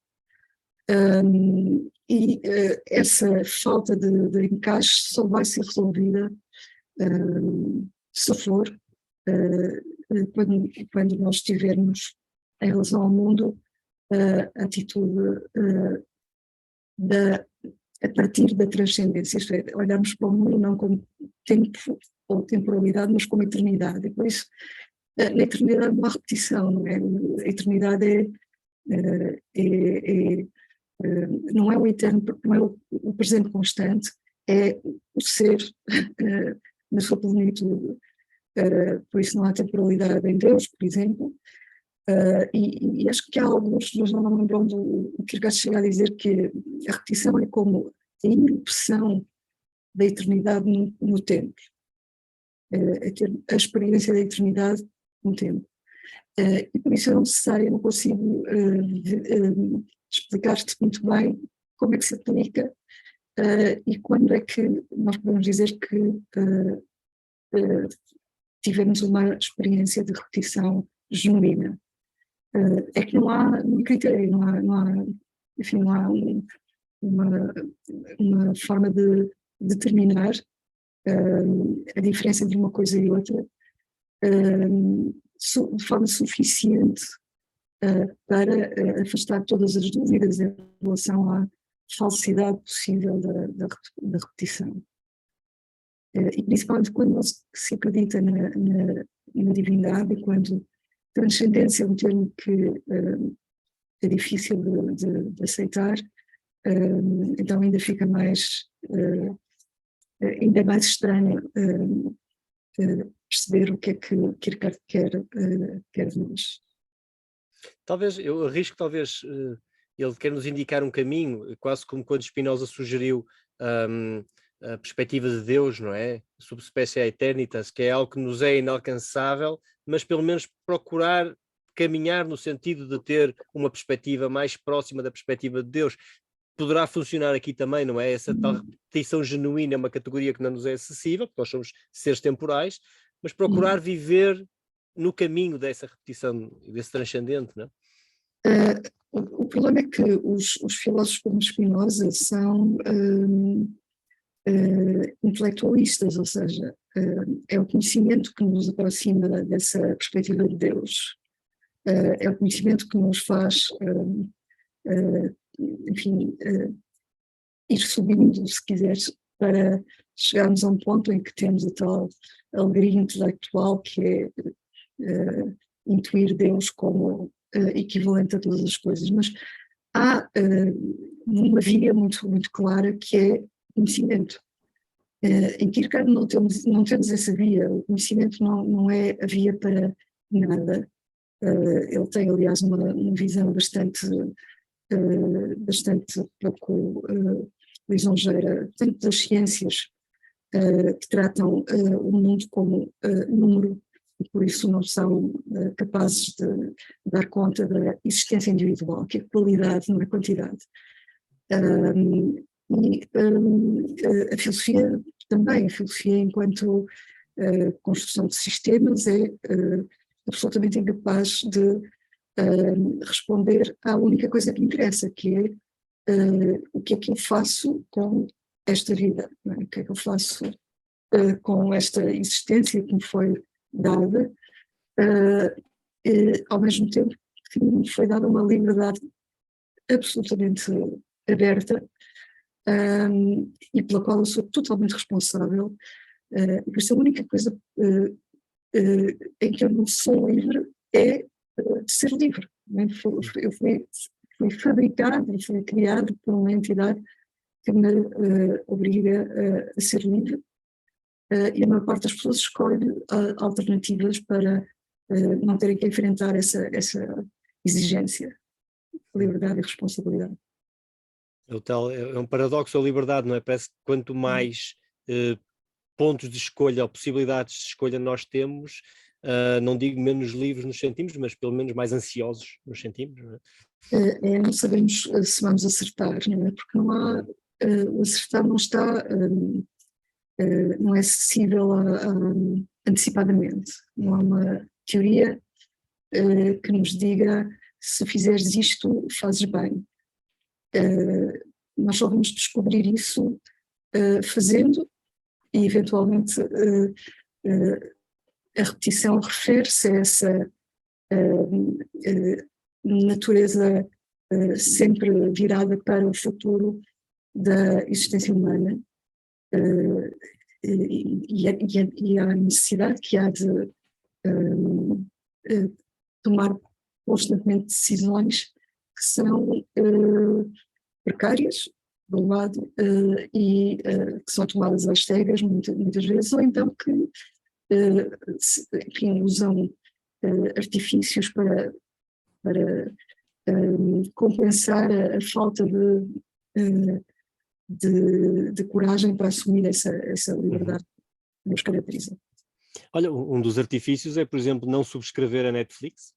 S5: E essa falta de encaixe só vai ser resolvida se for quando nós tivermos em relação ao mundo a atitude a partir da transcendência, isto é, olharmos para o mundo não como tempo ou temporalidade, mas como eternidade. E por isso, na eternidade não há repetição, não é? A eternidade não é o eterno, não é o presente constante, é o ser na sua plenitude. Por isso não há temporalidade em Deus, por exemplo. E acho que há alguns, nós não lembramos o Kierkegaard chega a dizer que a repetição é como a irrupção da eternidade no tempo, a experiência da eternidade no tempo. E por isso eu não consigo explicar-te muito bem como é que se aplica e quando é que nós podemos dizer que tivemos uma experiência de repetição genuína. É que não há um critério, enfim, não há uma forma de determinar a diferença entre uma coisa e outra de forma suficiente para afastar todas as dúvidas em relação à falsidade possível da repetição. E principalmente quando se acredita na divindade e quando transcendência é um termo que é difícil de aceitar, então ainda fica ainda mais estranho perceber o que é que Kierkegaard quer de nós.
S1: Talvez, eu arrisco, ele quer nos indicar um caminho, quase como quando Spinoza sugeriu a perspectiva de Deus, não é? Subspecie aeternitas, que é algo que nos é inalcançável, mas pelo menos procurar caminhar no sentido de ter uma perspectiva mais próxima da perspectiva de Deus. Poderá funcionar aqui também, não é? Essa tal repetição genuína é uma categoria que não nos é acessível, porque nós somos seres temporais, mas procurar viver no caminho dessa repetição, desse transcendente, não é?
S5: O problema é que os filósofos como Spinoza são intelectualistas, ou seja, é o conhecimento que nos aproxima dessa perspectiva de Deus, é o conhecimento que nos faz, enfim, ir subindo, se quiseres, para chegarmos a um ponto em que temos a tal alegria intelectual que é intuir Deus como equivalente a todas as coisas. Mas há uma via muito, muito clara que é conhecimento. Em Kierkegaard não temos essa via. O conhecimento não é a via para nada. Ele tem, aliás, uma visão bastante pouco lisonjeira, tanto das ciências que tratam o mundo como número, e por isso não são capazes de dar conta da existência individual, que é qualidade, não é quantidade. A filosofia também, a filosofia enquanto construção de sistemas é absolutamente incapaz de responder à única coisa que interessa, que é o que é que eu faço com esta vida, não é? O que é que eu faço com esta existência que me foi dada, ao mesmo tempo que me foi dada uma liberdade absolutamente aberta, e pela qual eu sou totalmente responsável. Por isso a única coisa em que eu não sou livre é de ser livre. Eu fui fabricado e fui criado por uma entidade que me obriga a ser livre, e a maior parte das pessoas escolhe alternativas para não terem que enfrentar essa exigência, liberdade e responsabilidade.
S1: É um paradoxo a liberdade, não é? Parece que quanto mais pontos de escolha ou possibilidades de escolha nós temos, não digo menos livres nos sentimos, mas pelo menos mais ansiosos nos sentimos, não é?
S5: Não sabemos se vamos acertar, não é? Porque não há, o acertar não está, não é acessível antecipadamente. Não há uma teoria que nos diga se fizeres isto, fazes bem. Nós só vamos descobrir isso fazendo, e eventualmente a repetição refere-se a essa natureza sempre virada para o futuro da existência humana, e a necessidade que há de tomar constantemente decisões que são precárias, de um lado, e que são tomadas às cegas muitas vezes, ou então que enfim, usam artifícios para compensar a falta de coragem para assumir essa liberdade que nos caracteriza.
S1: Olha, um dos artifícios é, por exemplo, não subscrever a Netflix,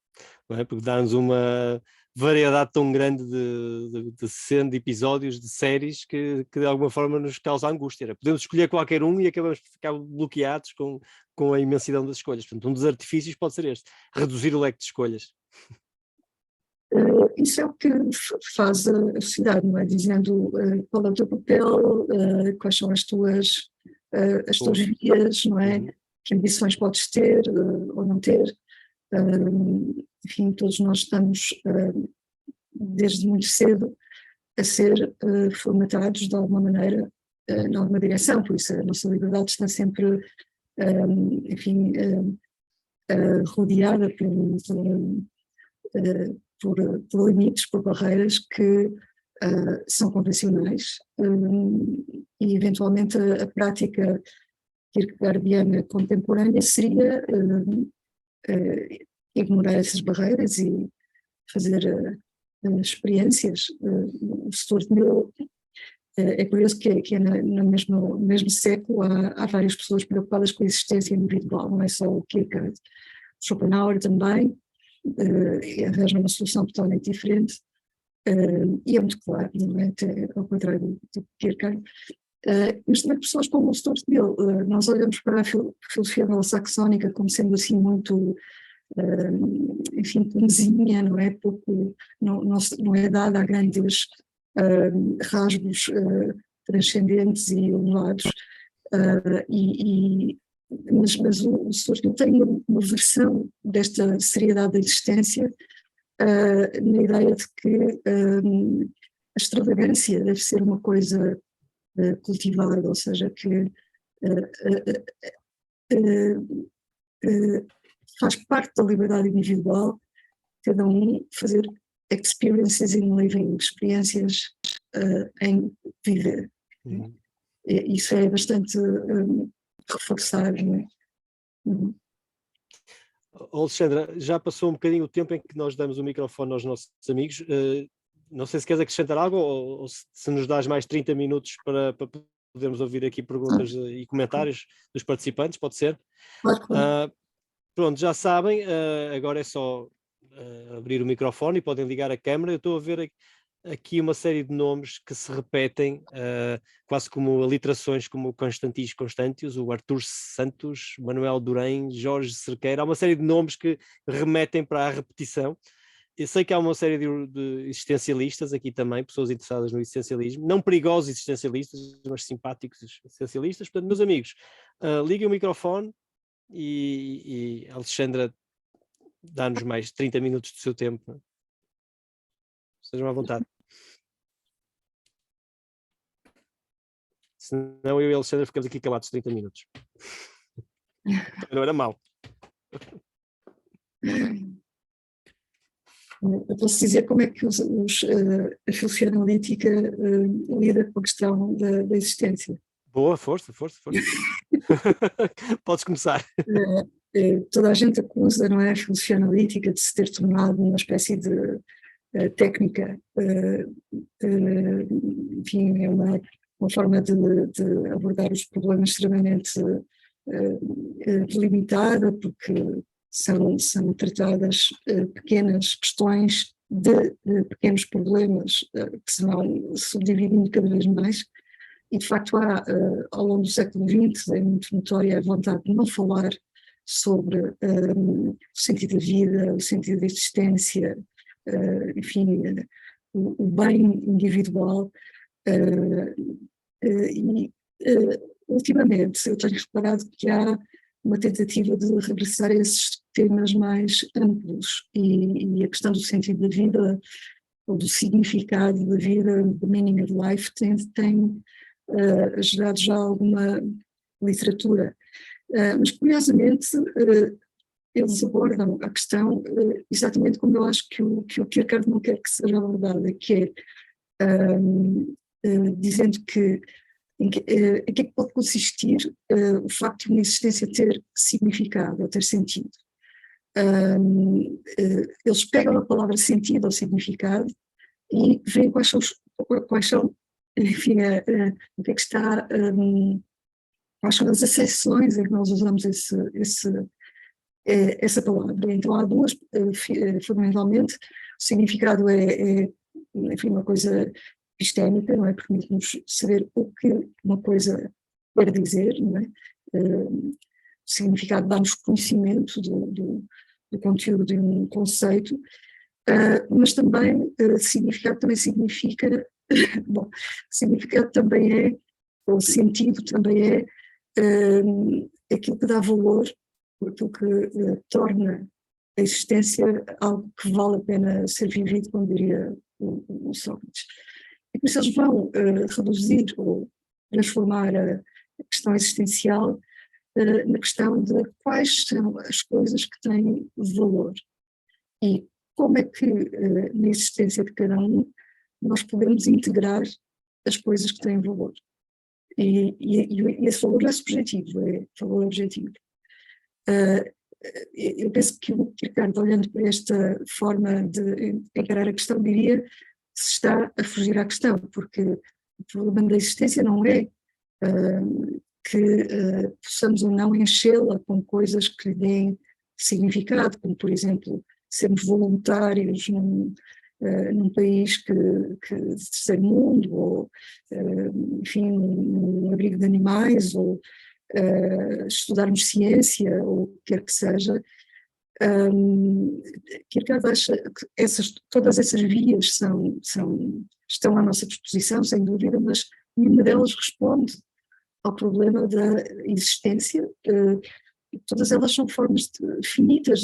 S1: não é? Porque dá-nos uma variedade tão grande de episódios, de séries, que de alguma forma nos causa angústia. Podemos escolher qualquer um e acabamos por ficar bloqueados com a imensidão das escolhas. Portanto, um dos artifícios pode ser este, reduzir o leque de escolhas.
S5: Isso é o que faz a sociedade, não é? Dizendo qual é o teu papel, quais são as tuas vias, não é? Que ambições podes ter ou não ter. Enfim, todos nós estamos, desde muito cedo, a ser formatados de alguma maneira, em alguma direção, por isso a nossa liberdade está sempre, enfim, rodeada por limites, por barreiras que são convencionais, e eventualmente a prática kierkegaardiana contemporânea seria ignorar essas barreiras e fazer experiências. O Stuart Mill, é curioso que no mesmo século há várias pessoas preocupadas com a existência individual, não é só o Kierkegaard. Schopenhauer também arranja uma solução totalmente diferente, e é muito claro, não é? Ao contrário do Kierkegaard. Mas também pessoas como o Stuart Mill, nós olhamos para a filosofia anglo-saxónica como sendo assim muito, enfim, comezinha, não é? Pouco, não é dada a grandes rasgos transcendentes e elevados, mas o Stuart Mill tem uma versão desta seriedade da existência, na ideia de que a extravagância deve ser uma coisa cultivado, ou seja, que faz parte da liberdade individual cada um fazer experiences in living, experiências em viver.
S1: Uhum.
S5: Isso é bastante reforçado, não é? Uhum.
S1: Alexandra, já passou um bocadinho o tempo em que nós damos o microfone aos nossos amigos. Não sei se queres acrescentar algo ou se nos dás mais 30 minutos para podermos ouvir aqui perguntas e comentários dos participantes, pode ser?
S5: Claro.
S1: Pronto, já sabem, agora é só abrir o microfone e podem ligar a câmera. Eu estou a ver aqui uma série de nomes que se repetem, quase como aliterações, como o Constantis Constantius, o Artur Santos, Manuel Durém, Jorge Cerqueira. Há uma série de nomes que remetem para a repetição. Eu sei que há uma série de existencialistas aqui também, pessoas interessadas no existencialismo, não perigosos existencialistas, mas simpáticos existencialistas. Portanto, meus amigos, liguem o microfone e a Alexandra dá-nos mais 30 minutos do seu tempo. Sejam à vontade. Senão eu e a Alexandra ficamos aqui calados 30 minutos. Não era mau.
S5: Eu posso dizer como é que a filosofia analítica lida com a questão da existência.
S1: Boa, força. Podes começar.
S5: Toda a gente acusa, não é, a filosofia analítica de se ter tornado uma espécie de técnica, enfim, é uma forma de abordar os problemas extremamente delimitada, porque são tratadas pequenas questões de pequenos problemas que se vão subdividindo cada vez mais. E, de facto, há, ao longo do século XX, é muito notória a vontade de não falar sobre o sentido da vida, o sentido da existência, enfim, o bem individual. E, ultimamente, eu tenho reparado que há uma tentativa de regressar a esses temas mais amplos e a questão do sentido da vida, ou do significado da vida, the meaning of life, tem gerado já alguma literatura. Mas, curiosamente, eles abordam a questão exatamente como eu acho que o Kierkegaard não quer que seja abordada, que é dizendo que em que é que pode consistir o facto de uma existência ter significado ou ter sentido. Eles pegam a palavra sentido ou significado e veem quais são enfim, o que é que está, quais são as acessões em que nós usamos essa palavra. Então há duas, fundamentalmente, o significado é enfim, uma coisa epistémica, não é? Permite-nos saber o que uma coisa quer dizer, não é? O significado dá-nos conhecimento do conteúdo de um conceito, mas também significado também significa, bom, significado também é, ou sentido também é aquilo que dá valor, aquilo que torna a existência algo que vale a pena ser vivido, como diria o Sócrates. E por isso eles vão reduzir ou transformar a questão existencial na questão de quais são as coisas que têm valor e como é que na existência de cada um nós podemos integrar as coisas que têm valor. E esse valor não é subjetivo, é valor objetivo. Eu penso que o Kierkegaard, olhando para esta forma de encarar a questão, diria se está a fugir à questão, porque o problema da existência não é que possamos ou não enchê-la com coisas que lhe deem significado, como, por exemplo, sermos voluntários num país que de terceiro mundo, ou, enfim, num abrigo de animais, ou estudarmos ciência, ou o que quer que seja. Kierkegaard acha que todas essas vias estão à nossa disposição, sem dúvida, mas nenhuma delas responde ao problema da existência. Todas elas são formas finitas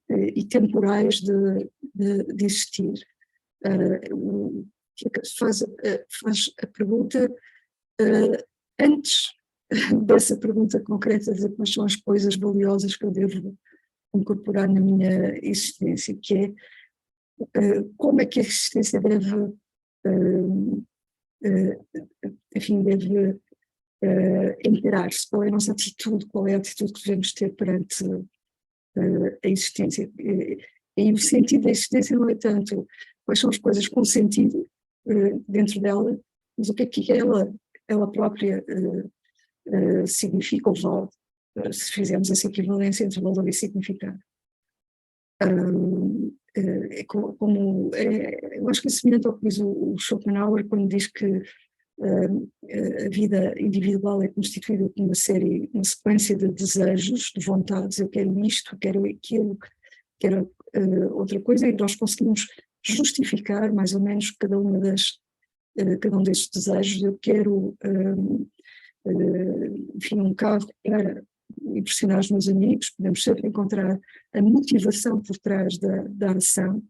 S5: e temporais de existir. faz a pergunta antes dessa pergunta concreta de quais são as coisas valiosas que eu devo incorporar na minha existência, que é como é que a existência deve, enfim, deve encarar-se, qual é a nossa atitude, qual é a atitude que devemos ter perante a existência. E o sentido da existência não é tanto quais são as coisas com sentido dentro dela, mas o que é que ela própria significa ou vale, se fizermos essa equivalência entre valor e significado. Eu acho que é semelhante ao que diz o Schopenhauer quando diz que a vida individual é constituída por uma sequência de desejos, de vontades. Eu quero isto, quero aquilo, quero outra coisa, e nós conseguimos justificar mais ou menos cada um desses desejos. Eu quero enfim, um carro para impressionar os meus amigos. Podemos sempre encontrar a motivação por trás da ação,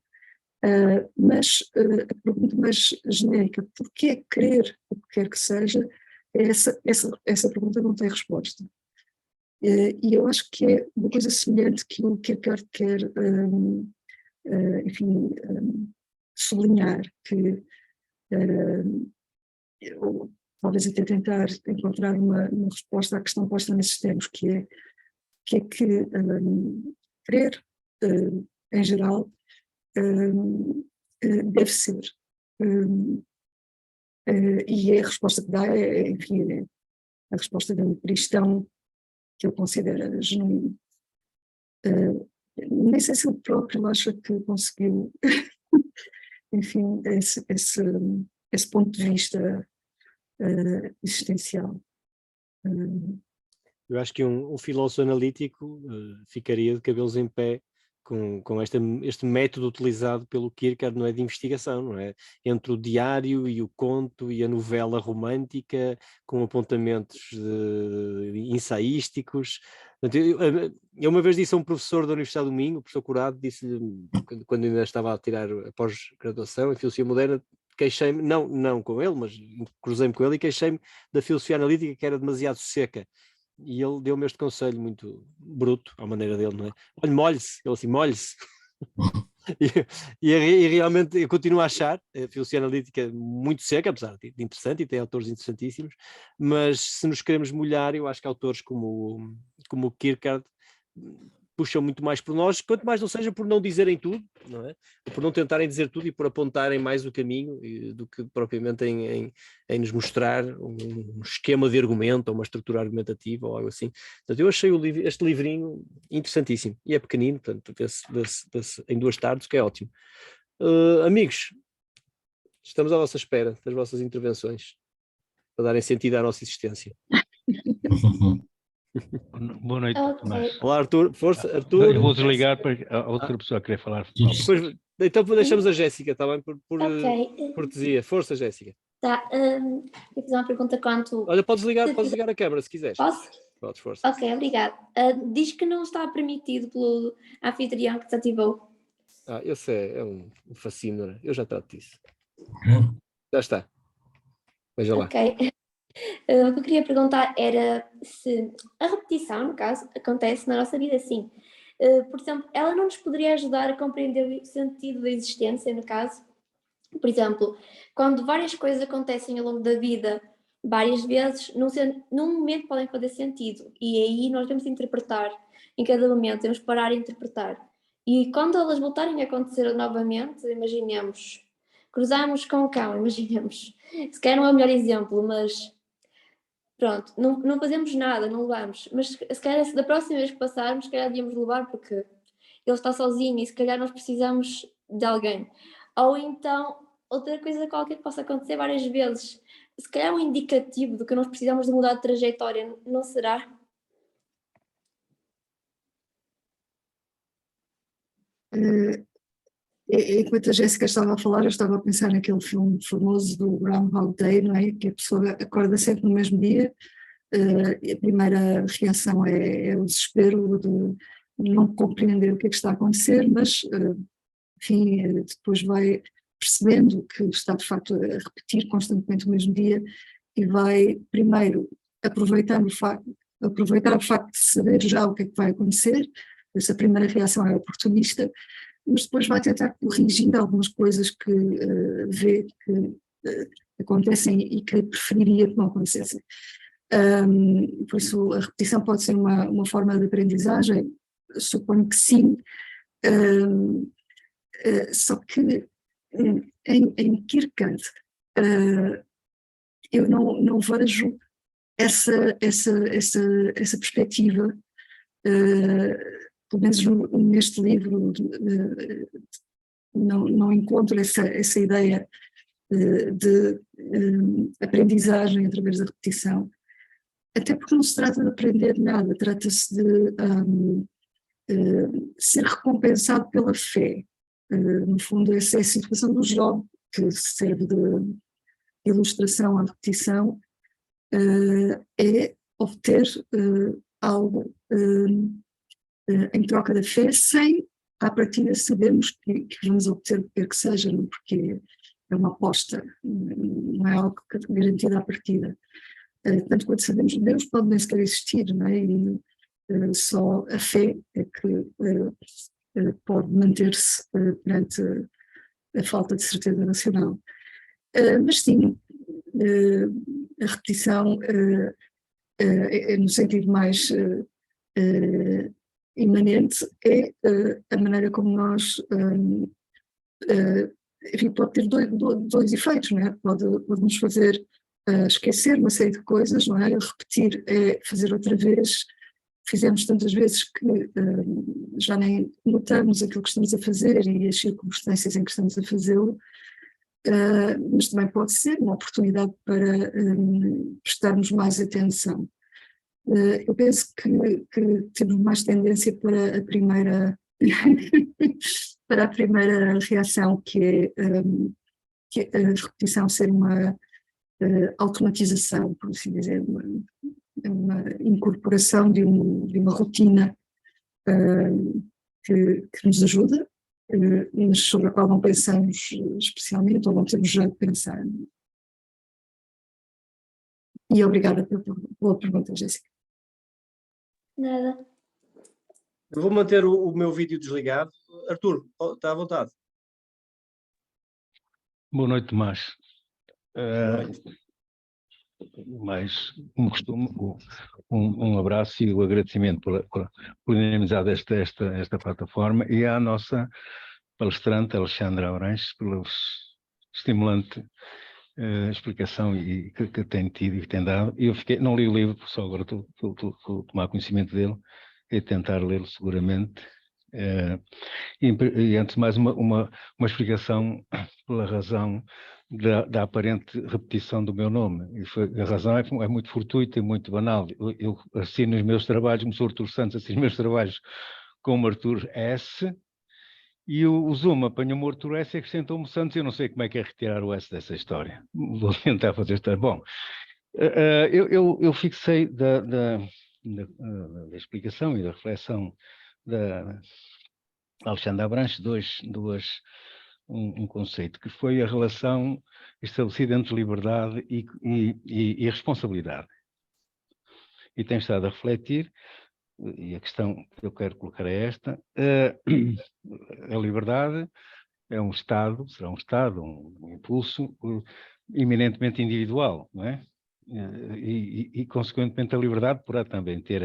S5: mas a pergunta mais genérica, porquê querer o que quer que seja, essa pergunta não tem resposta. E eu acho que é uma coisa semelhante que o Kierkegaard quer, enfim, sublinhar, que talvez até tentar encontrar uma resposta à questão posta nesses termos, que é que querer, em geral, deve ser. E a resposta que dá enfim, é a resposta de um cristão que ele considera genuíno. Nem sei se ele próprio acha que conseguiu, enfim, esse ponto de vista existencial.
S1: Eu acho que um filósofo analítico ficaria de cabelos em pé com este método utilizado pelo Kierkegaard, não é, de investigação, não é? Entre o diário e o conto e a novela romântica, com apontamentos ensaísticos. Eu uma vez disse a um professor da Universidade do Minho, o professor Curado, disse-lhe, quando ainda estava a tirar a pós-graduação em Filosofia Moderna, queixei-me, não com ele, mas cruzei-me com ele e queixei-me da filosofia analítica, que era demasiado seca. E ele deu-me este conselho muito bruto, à maneira dele, não é? Olha, molhe-se. Ele assim, molhe-se. e realmente eu continuo a achar a filosofia analítica muito seca, apesar de interessante, e tem autores interessantíssimos, mas se nos queremos molhar, eu acho que autores como o Kierkegaard puxam muito mais por nós, quanto mais não seja por não dizerem tudo, não é? Por não tentarem dizer tudo e por apontarem mais o caminho do que propriamente em nos mostrar um esquema de argumento ou uma estrutura argumentativa ou algo assim. Portanto, eu achei este livrinho interessantíssimo e é pequenino, portanto, vê-se em 2 tardes, que é ótimo. Amigos, estamos à vossa espera das vossas intervenções para darem sentido à nossa existência.
S6: Boa noite, Tomás.
S1: Olá, Arthur. Força, Arthur.
S6: Eu vou desligar para a outra pessoa querer falar.
S1: Depois, então deixamos a Jéssica, está bem? Por cortesia. Força, Jéssica.
S7: Tá, eu vou fazer uma pergunta quanto...
S1: Olha, podes ligar a câmara se quiseres.
S7: Posso?
S1: Podes, força.
S7: Ok, obrigado. Diz que não está permitido pelo anfitrião que desativou.
S1: Esse é um fascínio, eu já trato disso. Já está. Veja lá.
S7: Ok. O que eu queria perguntar era se a repetição, no caso, acontece na nossa vida, sim. Por exemplo, ela não nos poderia ajudar a compreender o sentido da existência, no caso? Por exemplo, quando várias coisas acontecem ao longo da vida, várias vezes, num momento podem fazer sentido, e aí nós devemos interpretar, em cada momento, temos que parar e interpretar. E quando elas voltarem a acontecer novamente, imaginemos, cruzamos com o cão, imaginemos, se calhar não é o melhor exemplo, mas pronto, não fazemos nada, não levamos, mas se calhar da próxima vez que passarmos, se calhar devíamos levar porque ele está sozinho e se calhar nós precisamos de alguém. Ou então, outra coisa qualquer que possa acontecer várias vezes, se calhar um indicativo de que nós precisamos de mudar de trajetória, não será?
S5: Enquanto a Jéssica estava a falar, eu estava a pensar naquele filme famoso do Groundhog Day, não é? Que a pessoa acorda sempre no mesmo dia, e a primeira reação é o desespero de não compreender o que é que está a acontecer, mas, enfim, depois vai percebendo que está de facto a repetir constantemente o mesmo dia e vai primeiro aproveitar o facto de saber já o que é que vai acontecer. Essa primeira reação é oportunista, mas depois vai tentar corrigir algumas coisas que vê que acontecem e que preferiria que não acontecessem. Por isso a repetição pode ser uma forma de aprendizagem, suponho que sim, só que em Kierkegaard eu não vejo essa perspectiva, pelo menos neste livro não encontro essa ideia de aprendizagem através da repetição, até porque não se trata de aprender nada, trata-se de ser recompensado pela fé. No fundo, essa é a situação do Job, que serve de ilustração à repetição, é obter algo em troca da fé, sem à partida sabermos que vamos obter o que quer que seja, não? Porque é uma aposta, não é algo garantido à partida. Tanto quanto sabemos, Deus pode nem sequer existir, não é? E só a fé é que pode manter-se perante a falta de certeza racional. Mas sim, a repetição no sentido mais imanente é a maneira como nós enfim, pode ter dois efeitos, não é? Pode nos fazer esquecer uma série de coisas, não é? Repetir é fazer outra vez. Fizemos tantas vezes que já nem notamos aquilo que estamos a fazer e as circunstâncias em que estamos a fazê-lo, mas também pode ser uma oportunidade para prestarmos mais atenção. Eu penso que temos mais tendência para a primeira para a primeira reação, que é a repetição ser uma automatização, por assim dizer, uma incorporação de uma rotina que nos ajuda, mas sobre a qual não pensamos especialmente, ou não temos já de pensar. E obrigada pela pergunta, Jéssica.
S7: Nada.
S1: Eu vou manter o meu vídeo desligado. Artur, está à vontade.
S6: Boa noite, Tomás. Mais, como costumo, um abraço e o agradecimento por dinamizar esta plataforma, e à nossa palestrante, Alexandra Abranches, pela estimulante explicação que tem tido e que tem dado. Eu não li o livro, só agora estou a tomar conhecimento dele e tentar lê-lo seguramente. E antes de mais uma explicação pela razão da aparente repetição do meu nome. A razão é muito fortuita e muito banal. Eu assino os meus trabalhos, como sou Artur Santos, assino os meus trabalhos como Artur S, e o Zoom apanhou-me o Artur S e acrescentou-me Santos. Eu não sei como é que é retirar o S dessa história. Vou tentar fazer esta. Bom, eu fixei da explicação e da reflexão da Alexandra Abranches um conceito, que foi a relação estabelecida entre liberdade e responsabilidade. E tenho estado a refletir, e a questão que eu quero colocar é esta: a liberdade é um estado, será um estado, um impulso eminentemente individual, não é? E consequentemente, a liberdade poderá também ter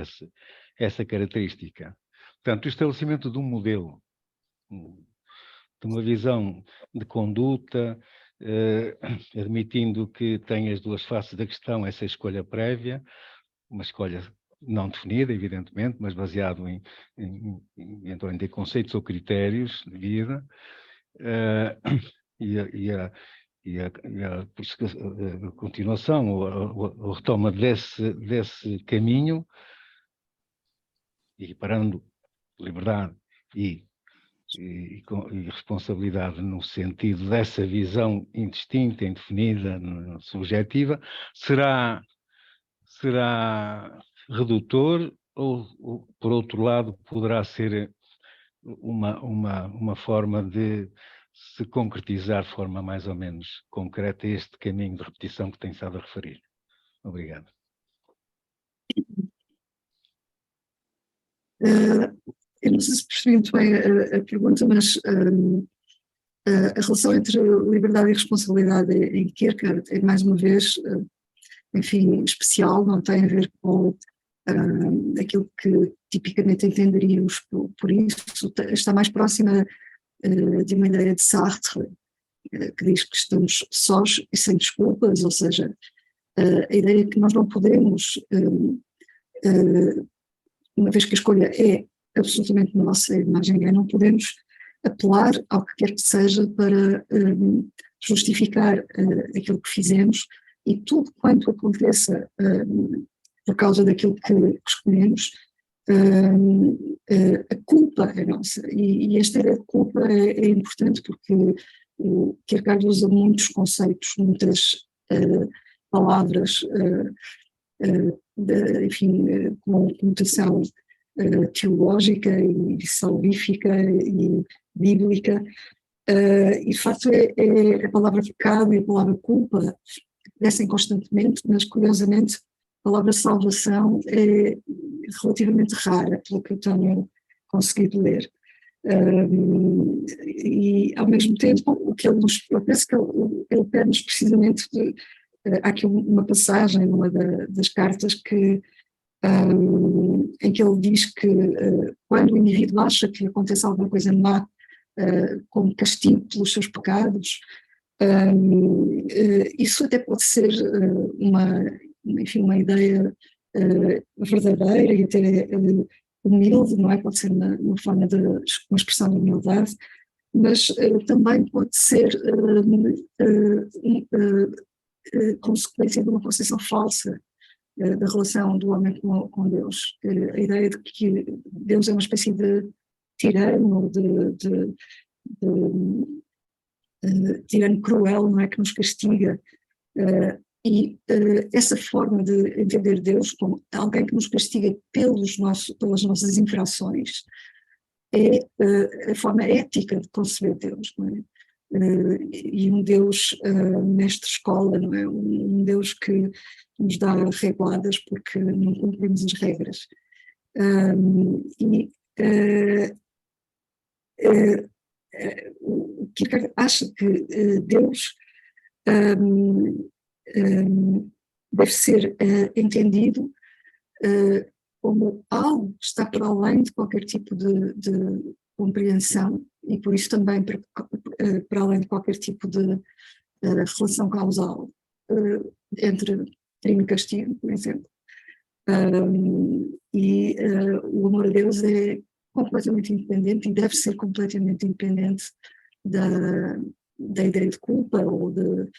S6: essa característica. Portanto, o estabelecimento de um modelo, de uma visão de conduta, admitindo que tem as duas faces da questão, essa escolha prévia, uma escolha não definida, evidentemente, mas baseado em conceitos ou critérios de vida, e a continuação, ou a retoma desse caminho, equiparando liberdade e responsabilidade no sentido dessa visão indistinta, indefinida, subjetiva, será redutor ou, por outro lado, poderá ser uma forma de se concretizar de forma mais ou menos concreta este caminho de repetição que tem estado a referir. Obrigado.
S5: Eu não sei se percebi muito bem a pergunta, mas a relação entre liberdade e responsabilidade em Kierkegaard é, mais uma vez, enfim, especial, não tem a ver com aquilo que tipicamente entenderíamos por isso, está mais próxima de uma ideia de Sartre, que diz que estamos sós e sem desculpas, ou seja, a ideia que nós não podemos, uma vez que a escolha é absolutamente nossa e de mais ninguém, não podemos apelar ao que quer que seja para justificar aquilo que fizemos, e tudo quanto aconteça por causa daquilo que escolhemos, a culpa é nossa, e esta ideia de culpa é importante porque o Kierkegaard usa muitos conceitos, muitas palavras, enfim, com conotação teológica e salvífica e bíblica, e de facto é a palavra pecado e a palavra culpa descem constantemente, mas curiosamente a palavra salvação é relativamente rara, pelo que eu tenho conseguido ler. E ao mesmo tempo, o que ele nos, eu penso que ele pede-nos precisamente há aqui uma passagem numa das cartas em que ele diz que quando o indivíduo acha que acontece alguma coisa má como castigo pelos seus pecados, isso até pode ser enfim, uma ideia verdadeira e até humilde, não é? Pode ser uma forma de uma expressão de humildade, mas também pode ser consequência de uma concepção falsa da relação do homem com Deus. A ideia de que Deus é uma espécie de tirano, de tirano cruel, não é? Que nos castiga. E essa forma de entender Deus como alguém que nos castiga pelas nossas infrações é a forma ética de conceber Deus, não é? E um Deus mestre-escola, não é? Um Deus que nos dá reguladas porque não cumprimos as regras. O Kierkegaard acha que Deus deve ser entendido como algo que está para além de qualquer tipo de compreensão e por isso também para além de qualquer tipo de relação causal entre crime e castigo, por exemplo. O amor a Deus é completamente independente e deve ser completamente independente da ideia de culpa ou de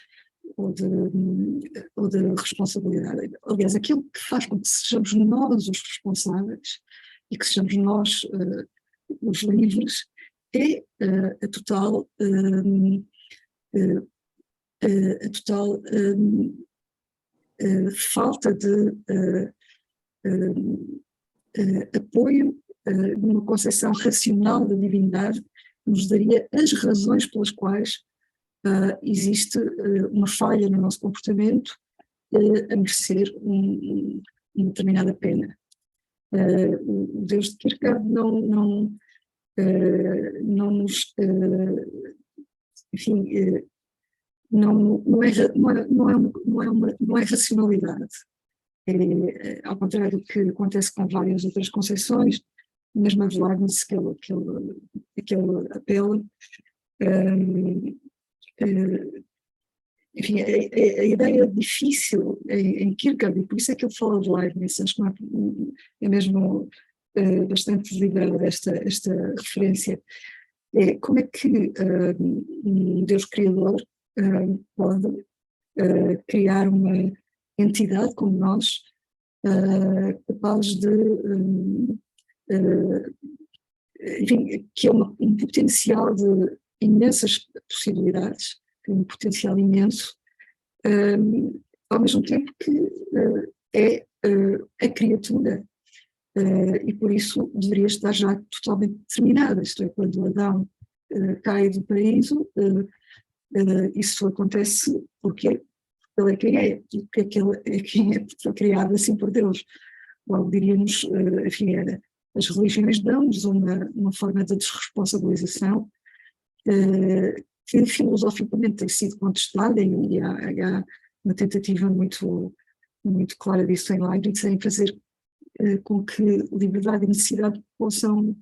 S5: responsabilidade. Aliás, aquilo que faz com que sejamos nós os responsáveis e que sejamos nós os livres é a total falta de apoio numa concepção racional da divindade que nos daria as razões pelas quais existe uma falha no nosso comportamento a merecer uma determinada pena. O Deus de Kierkegaard não nos, enfim, não é racionalidade. Ao contrário do que acontece com várias outras concepções, mesmo a Leibniz que ele apela, enfim, a ideia difícil em Kierkegaard, e por isso é que ele fala de Leibniz, acho que é mesmo bastante deliberada esta referência, é como é que um Deus criador pode criar uma entidade como nós, capaz de, enfim, que é um potencial de imensas possibilidades, um potencial imenso, ao mesmo tempo que é a criatura, e por isso deveria estar já totalmente determinada, isto é, quando Adão cai do paraíso, isso acontece porque ele é quem é, porque é quem é, foi criado assim por Deus. Logo diríamos, enfim, as religiões dão-nos uma forma de desresponsabilização que filosoficamente tem sido contestada, e há uma tentativa muito, muito clara disso em Leibniz, em fazer com que liberdade e necessidade possam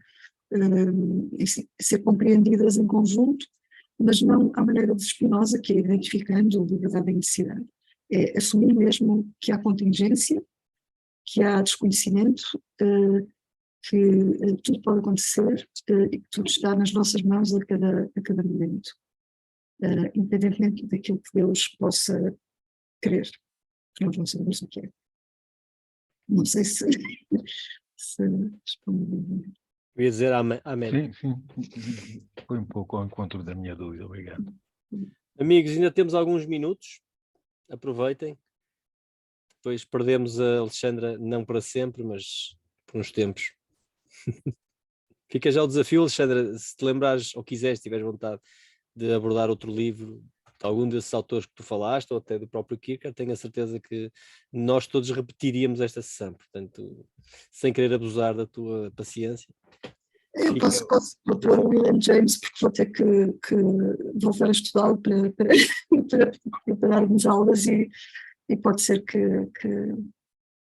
S5: ser compreendidas em conjunto, mas não à maneira de Spinoza, que é identificando liberdade e necessidade. É assumir mesmo que há contingência, que há desconhecimento, que tudo pode acontecer e que tudo está nas nossas mãos a cada momento, independentemente daquilo que Deus possa querer, que nós não sabemos o que é. Não sei se respondi.
S1: Eu ia dizer amém.
S6: Sim. Foi um pouco ao encontro da minha dúvida, obrigado.
S1: Amigos, ainda temos alguns minutos, aproveitem. Depois perdemos a Alexandra, não para sempre, mas por uns tempos. Fica já o desafio, Alexandra, se te lembrares ou quiseres, tiveres vontade de abordar outro livro, de algum desses autores que tu falaste, ou até do próprio Kierkegaard, tenho a certeza que nós todos repetiríamos esta sessão, portanto, sem querer abusar da tua paciência.
S5: Eu posso propor o William James, porque vou ter que voltar a estudá-lo para preparar algumas aulas e pode ser que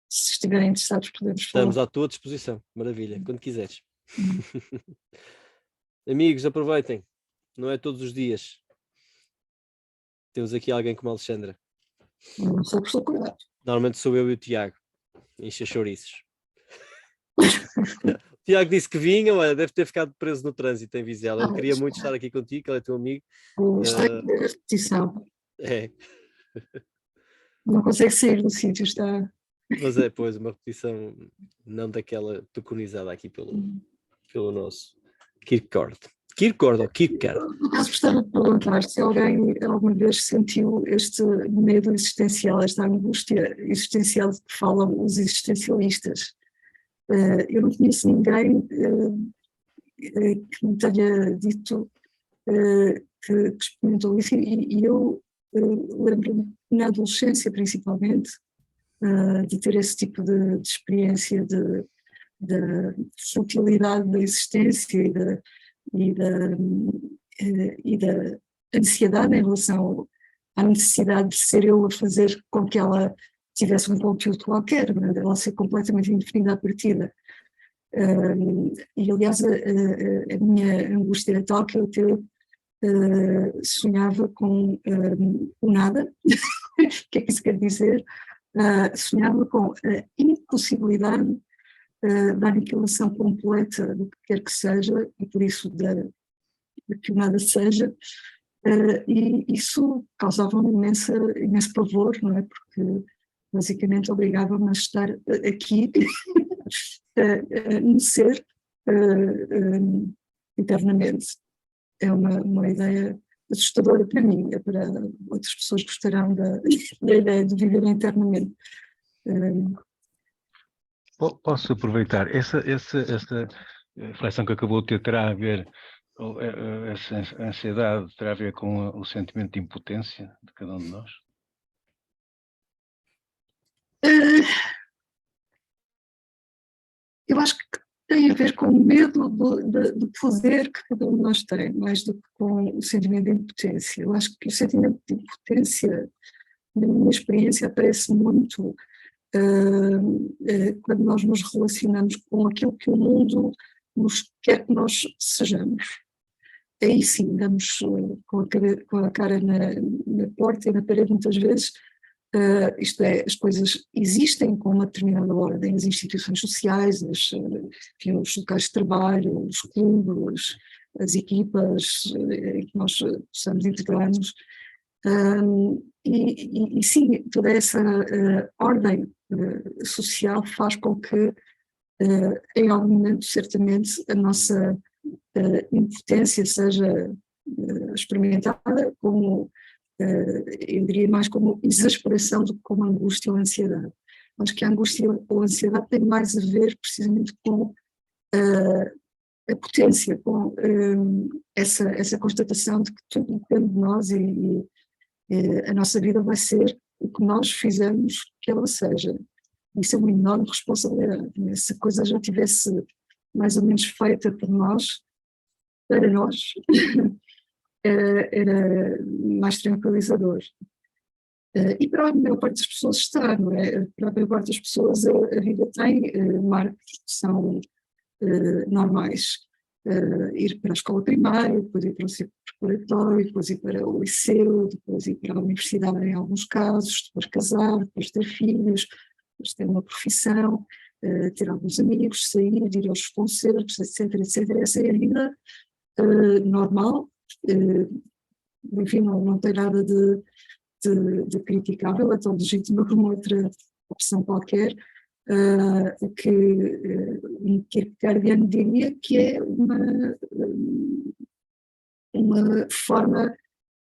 S5: se estiverem interessados podemos falar.
S1: Estamos à tua disposição, maravilha, quando quiseres. Amigos, aproveitem, não é todos os dias. Temos aqui alguém como a Alexandra.
S5: Não sou pessoa cuidado.
S1: Normalmente sou eu e o Tiago, enche chouriços. O Tiago disse que vinha, olha, deve ter ficado preso no trânsito em Vizela. Ele queria muito estar aqui contigo, ele é teu amigo.
S5: Estranho da repetição.
S1: É.
S5: Não consegue sair do sítio, está.
S1: Mas é, pois, uma repetição não daquela preconizada aqui pelo nosso Kierkegaard. Kierkegaard ou Kierkegaard?
S5: No caso, gostava de perguntar se alguém alguma vez sentiu este medo existencial, esta angústia existencial de que falam os existencialistas. Eu não conheço ninguém que me tenha dito que experimentou isso, e eu lembro-me, na adolescência principalmente, de ter esse tipo de experiência da futilidade da existência e da ansiedade em relação à necessidade de ser eu a fazer com que ela tivesse um conteúdo qualquer, né? Ela ser completamente indefinida à partida. E aliás a minha angústia era tal que eu até sonhava com o nada. O que é que isso quer dizer? Sonhava com a impossibilidade da aniquilação completa do que quer que seja, e por isso de que o nada seja, e isso causava-me imenso pavor, não é? Porque basicamente obrigava-me a estar aqui, a ser eternamente. É uma ideia assustadora para mim, para outras pessoas gostarão da ideia de viver eternamente.
S6: Posso aproveitar? Essa reflexão que acabou de ter terá a ver, essa ansiedade terá a ver com o sentimento de impotência de cada um de nós?
S5: Eu acho que tem a ver com o medo do poder que cada um de nós tem, mais do que com o sentimento de impotência. Eu acho que o sentimento de impotência, na minha experiência, aparece muito quando nós nos relacionamos com aquilo que o mundo nos quer que nós sejamos. Aí sim, damos com a cara na porta e na parede muitas vezes. Isto é, as coisas existem com uma determinada ordem, as instituições sociais, enfim, os locais de trabalho, os clubes, as equipas em que nós possamos integrar-nos. E sim, toda essa ordem social faz com que, em algum momento, certamente, a nossa impotência seja experimentada como, eu diria mais como exasperação do que como angústia ou ansiedade. Acho que a angústia ou a ansiedade tem mais a ver precisamente com a potência com essa constatação de que tudo depende de nós e a nossa vida vai ser o que nós fizermos que ela seja. Isso é uma enorme responsabilidade. Se a coisa já tivesse mais ou menos feita por nós, para nós, era mais tranquilizador. E para a maior parte das pessoas está, não é? Para a maior parte das pessoas a vida tem marcos que são normais. Ir para a escola primária, depois ir para o ciclo preparatório, depois ir para o liceu, depois ir para a universidade em alguns casos, depois casar, depois ter filhos, depois ter uma profissão, ter alguns amigos, sair, ir aos concertos, etc, etc. Essa é a vida normal. Enfim, não tem nada de criticável, é tão legítima como outra opção qualquer. Que um Kierkegaardiano diria que é uma forma,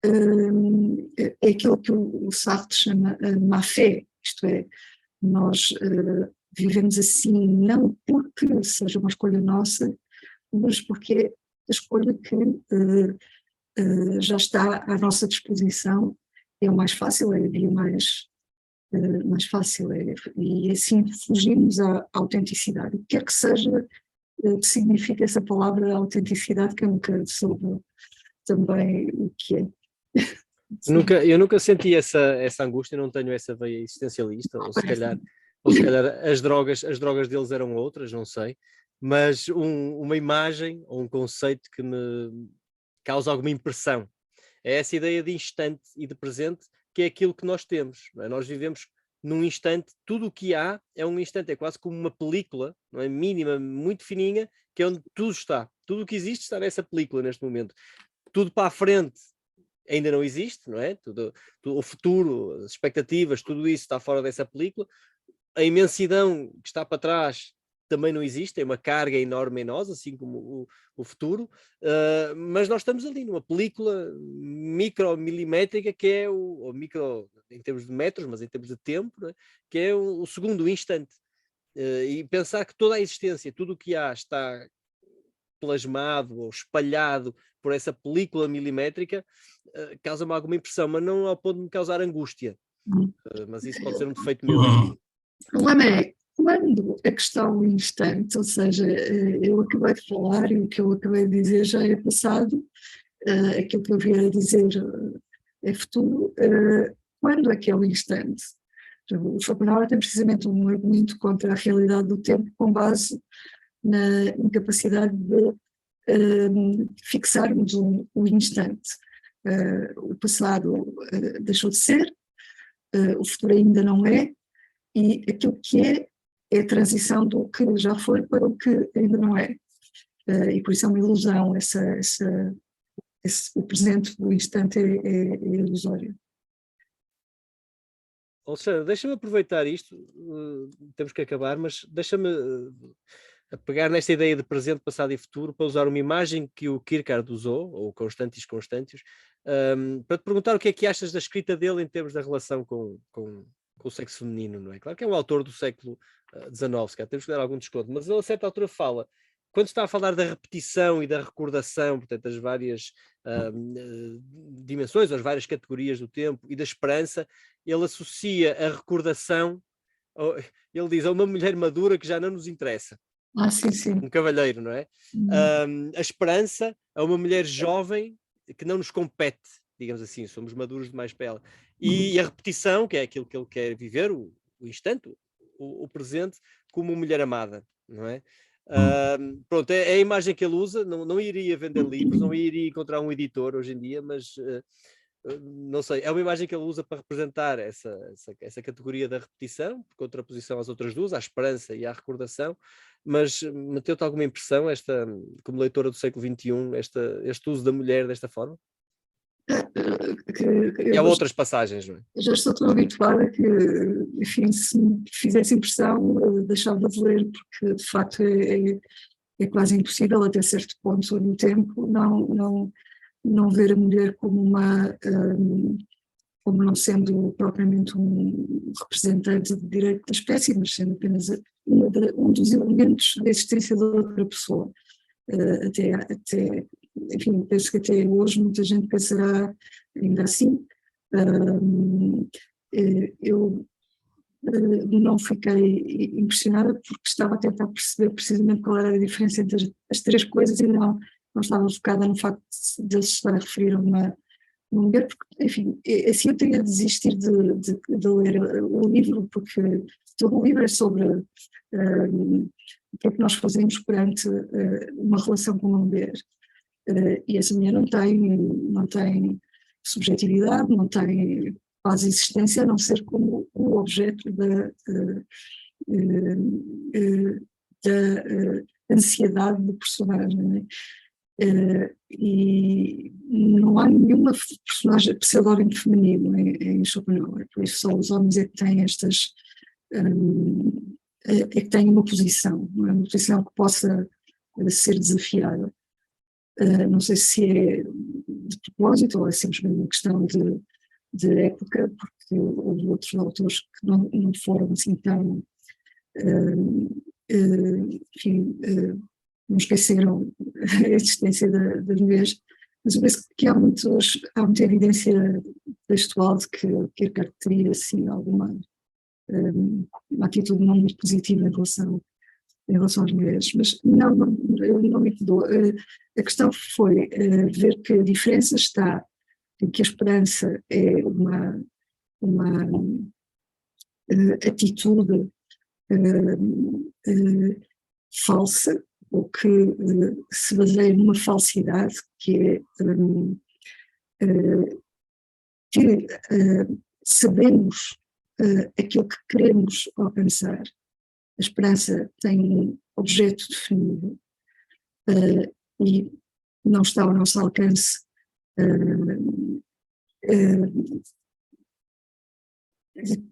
S5: é aquilo que o Sartre chama má fé, isto é, nós vivemos assim não porque seja uma escolha nossa, mas porque é a escolha que já está à nossa disposição, é o mais fácil, é a via mais fácil, e assim fugimos à autenticidade. O que quer que seja, que significa essa palavra autenticidade, que eu nunca soube também o que é.
S1: Eu nunca senti essa angústia, não tenho essa veia existencialista, ou se calhar as drogas deles eram outras, não sei, mas uma imagem ou um conceito que me causa alguma impressão. É essa ideia de instante e de presente, que é aquilo que nós temos, não é? Nós vivemos num instante, tudo o que há é um instante, é quase como uma película, não é? Mínima, muito fininha, que é onde tudo está. Tudo o que existe está nessa película neste momento. Tudo para a frente ainda não existe, não é? O futuro, as expectativas, tudo isso está fora dessa película. A imensidão que está para trás também não existe, é uma carga enorme em nós, assim como o futuro, mas nós estamos ali numa película micromilimétrica que é ou micro em termos de metros, mas em termos de tempo, né? Que é o segundo instante. E pensar que toda a existência, tudo o que há está plasmado ou espalhado por essa película milimétrica, causa-me alguma impressão, mas não ao ponto de me causar angústia. Mas isso pode ser um defeito meu.
S5: O problema é quando a questão instante, ou seja, eu acabei de falar e o que eu acabei de dizer já é passado, aquilo que eu vier a dizer é futuro, quando aquele instante. O Schopenhauer tem precisamente um argumento contra a realidade do tempo com base na incapacidade de fixarmos o instante. O passado deixou de ser, o futuro ainda não é, e aquilo que é a transição do que já foi para o que ainda não é. E por isso é uma ilusão, o presente do instante é ilusório.
S1: Alexandre, deixa-me aproveitar isto, temos que acabar, mas deixa-me pegar nesta ideia de presente, passado e futuro para usar uma imagem que o Kierkegaard usou, ou Constantis Constantius, para te perguntar o que é que achas da escrita dele em termos da relação com o sexo feminino, não é? Claro que é um autor do século XIX, se calhar temos que dar algum desconto, mas ele a certa altura fala, quando está a falar da repetição e da recordação, portanto, as várias dimensões, as várias categorias do tempo e da esperança, ele associa a recordação, ele diz, a uma mulher madura que já não nos interessa.
S5: Sim, sim.
S1: Um cavalheiro, não é? A esperança a uma mulher jovem que não nos compete, digamos assim, somos maduros demais para ela. E a repetição, que é aquilo que ele quer viver, o instante, o presente, como uma mulher amada, não é? Pronto, é a imagem que ele usa, não iria vender livros, não iria encontrar um editor hoje em dia, mas não sei, é uma imagem que ele usa para representar essa categoria da repetição, por contraposição às outras duas, à esperança e à recordação, mas meteu-te alguma impressão, como leitora do século XXI, este uso da mulher desta forma? E há outras passagens, não é?
S5: Já estou tão habituada que, enfim, se me fizesse impressão, deixava de ler, porque de facto é quase impossível, até certo ponto no tempo, não ver a mulher como como não sendo propriamente um representante de direito da espécie, mas sendo apenas um dos elementos da existência de outra pessoa. enfim, penso que até hoje muita gente pensará ainda assim. Eu não fiquei impressionada porque estava a tentar perceber precisamente qual era a diferença entre as três coisas e não estava focada no facto de se estar a referir a uma mulher, porque, enfim, assim eu teria de desistir de ler o livro, porque todo o livro é sobre o que é que nós fazemos perante uma relação com uma mulher. E essa mulher não tem subjetividade, não tem quase existência, a não ser como o objeto da ansiedade do personagem, não é? E não há nenhuma personagem pseudónimo feminino em Schopenhauer, por isso só os homens é que têm estas é que têm uma posição, não é? Uma posição que possa ser desafiada. Não sei se é de propósito ou é simplesmente uma questão de época, porque houve outros autores que não foram assim tão, enfim, não esqueceram a existência das mulheres, mas eu penso que há muita evidência textual de que Kierkegaard teria assim alguma uma atitude não muito positiva em relação às mulheres, mas eu não me mudou. A questão foi ver que a diferença está em que a esperança é uma atitude falsa, ou que se baseia numa falsidade, que é que sabemos aquilo que queremos alcançar. A esperança tem um objeto definido e não está ao nosso alcance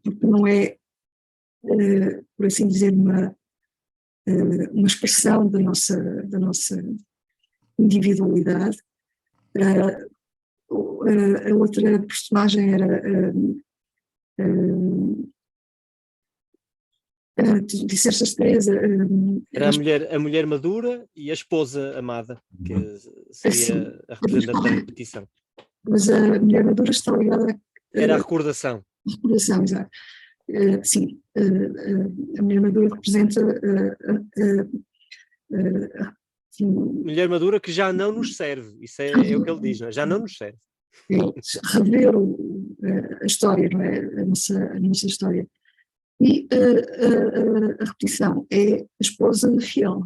S5: porque não é, por assim dizer, uma expressão da nossa individualidade. A outra personagem era tu disseste as três.
S1: Era a mulher madura e a esposa amada, que seria a representante da repetição.
S5: Mas a mulher madura está ligada
S1: Era a recordação.
S5: Recordação, exato. Sim, a mulher madura representa
S1: mulher madura que já não nos serve, isso é o que ele diz, não é? Já não nos serve.
S5: Rever a história, não é? A nossa história. E a repetição é a esposa fiel,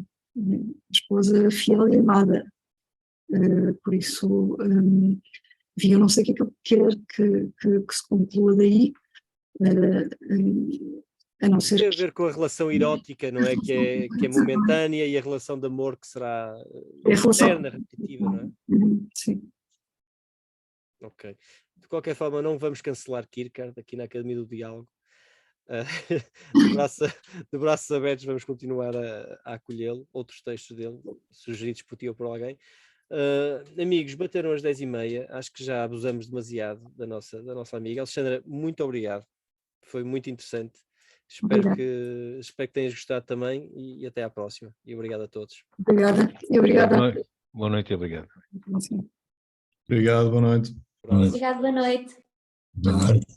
S5: e amada. Por isso, eu não sei o que é que ele quer que se conclua daí, a não ser
S1: tem a ver com a relação erótica, não é? Que é momentânea, e a relação de amor que será eterna, repetitiva, não é?
S5: Sim.
S1: Ok. De qualquer forma, não vamos cancelar Kierkegaard aqui na Academia do Diálogo. De braços abertos vamos continuar a acolhê-lo, outros textos dele, sugeridos por ti ou por alguém. Amigos, bateram as 10h30, acho que já abusamos demasiado da nossa amiga. Alexandra, muito obrigado, foi muito interessante. Espero que tenhas gostado também e até à próxima. E obrigado a todos.
S5: Obrigada.
S6: Boa noite e obrigado.
S2: Obrigado, boa noite.
S7: Obrigado, boa noite.
S2: Boa noite.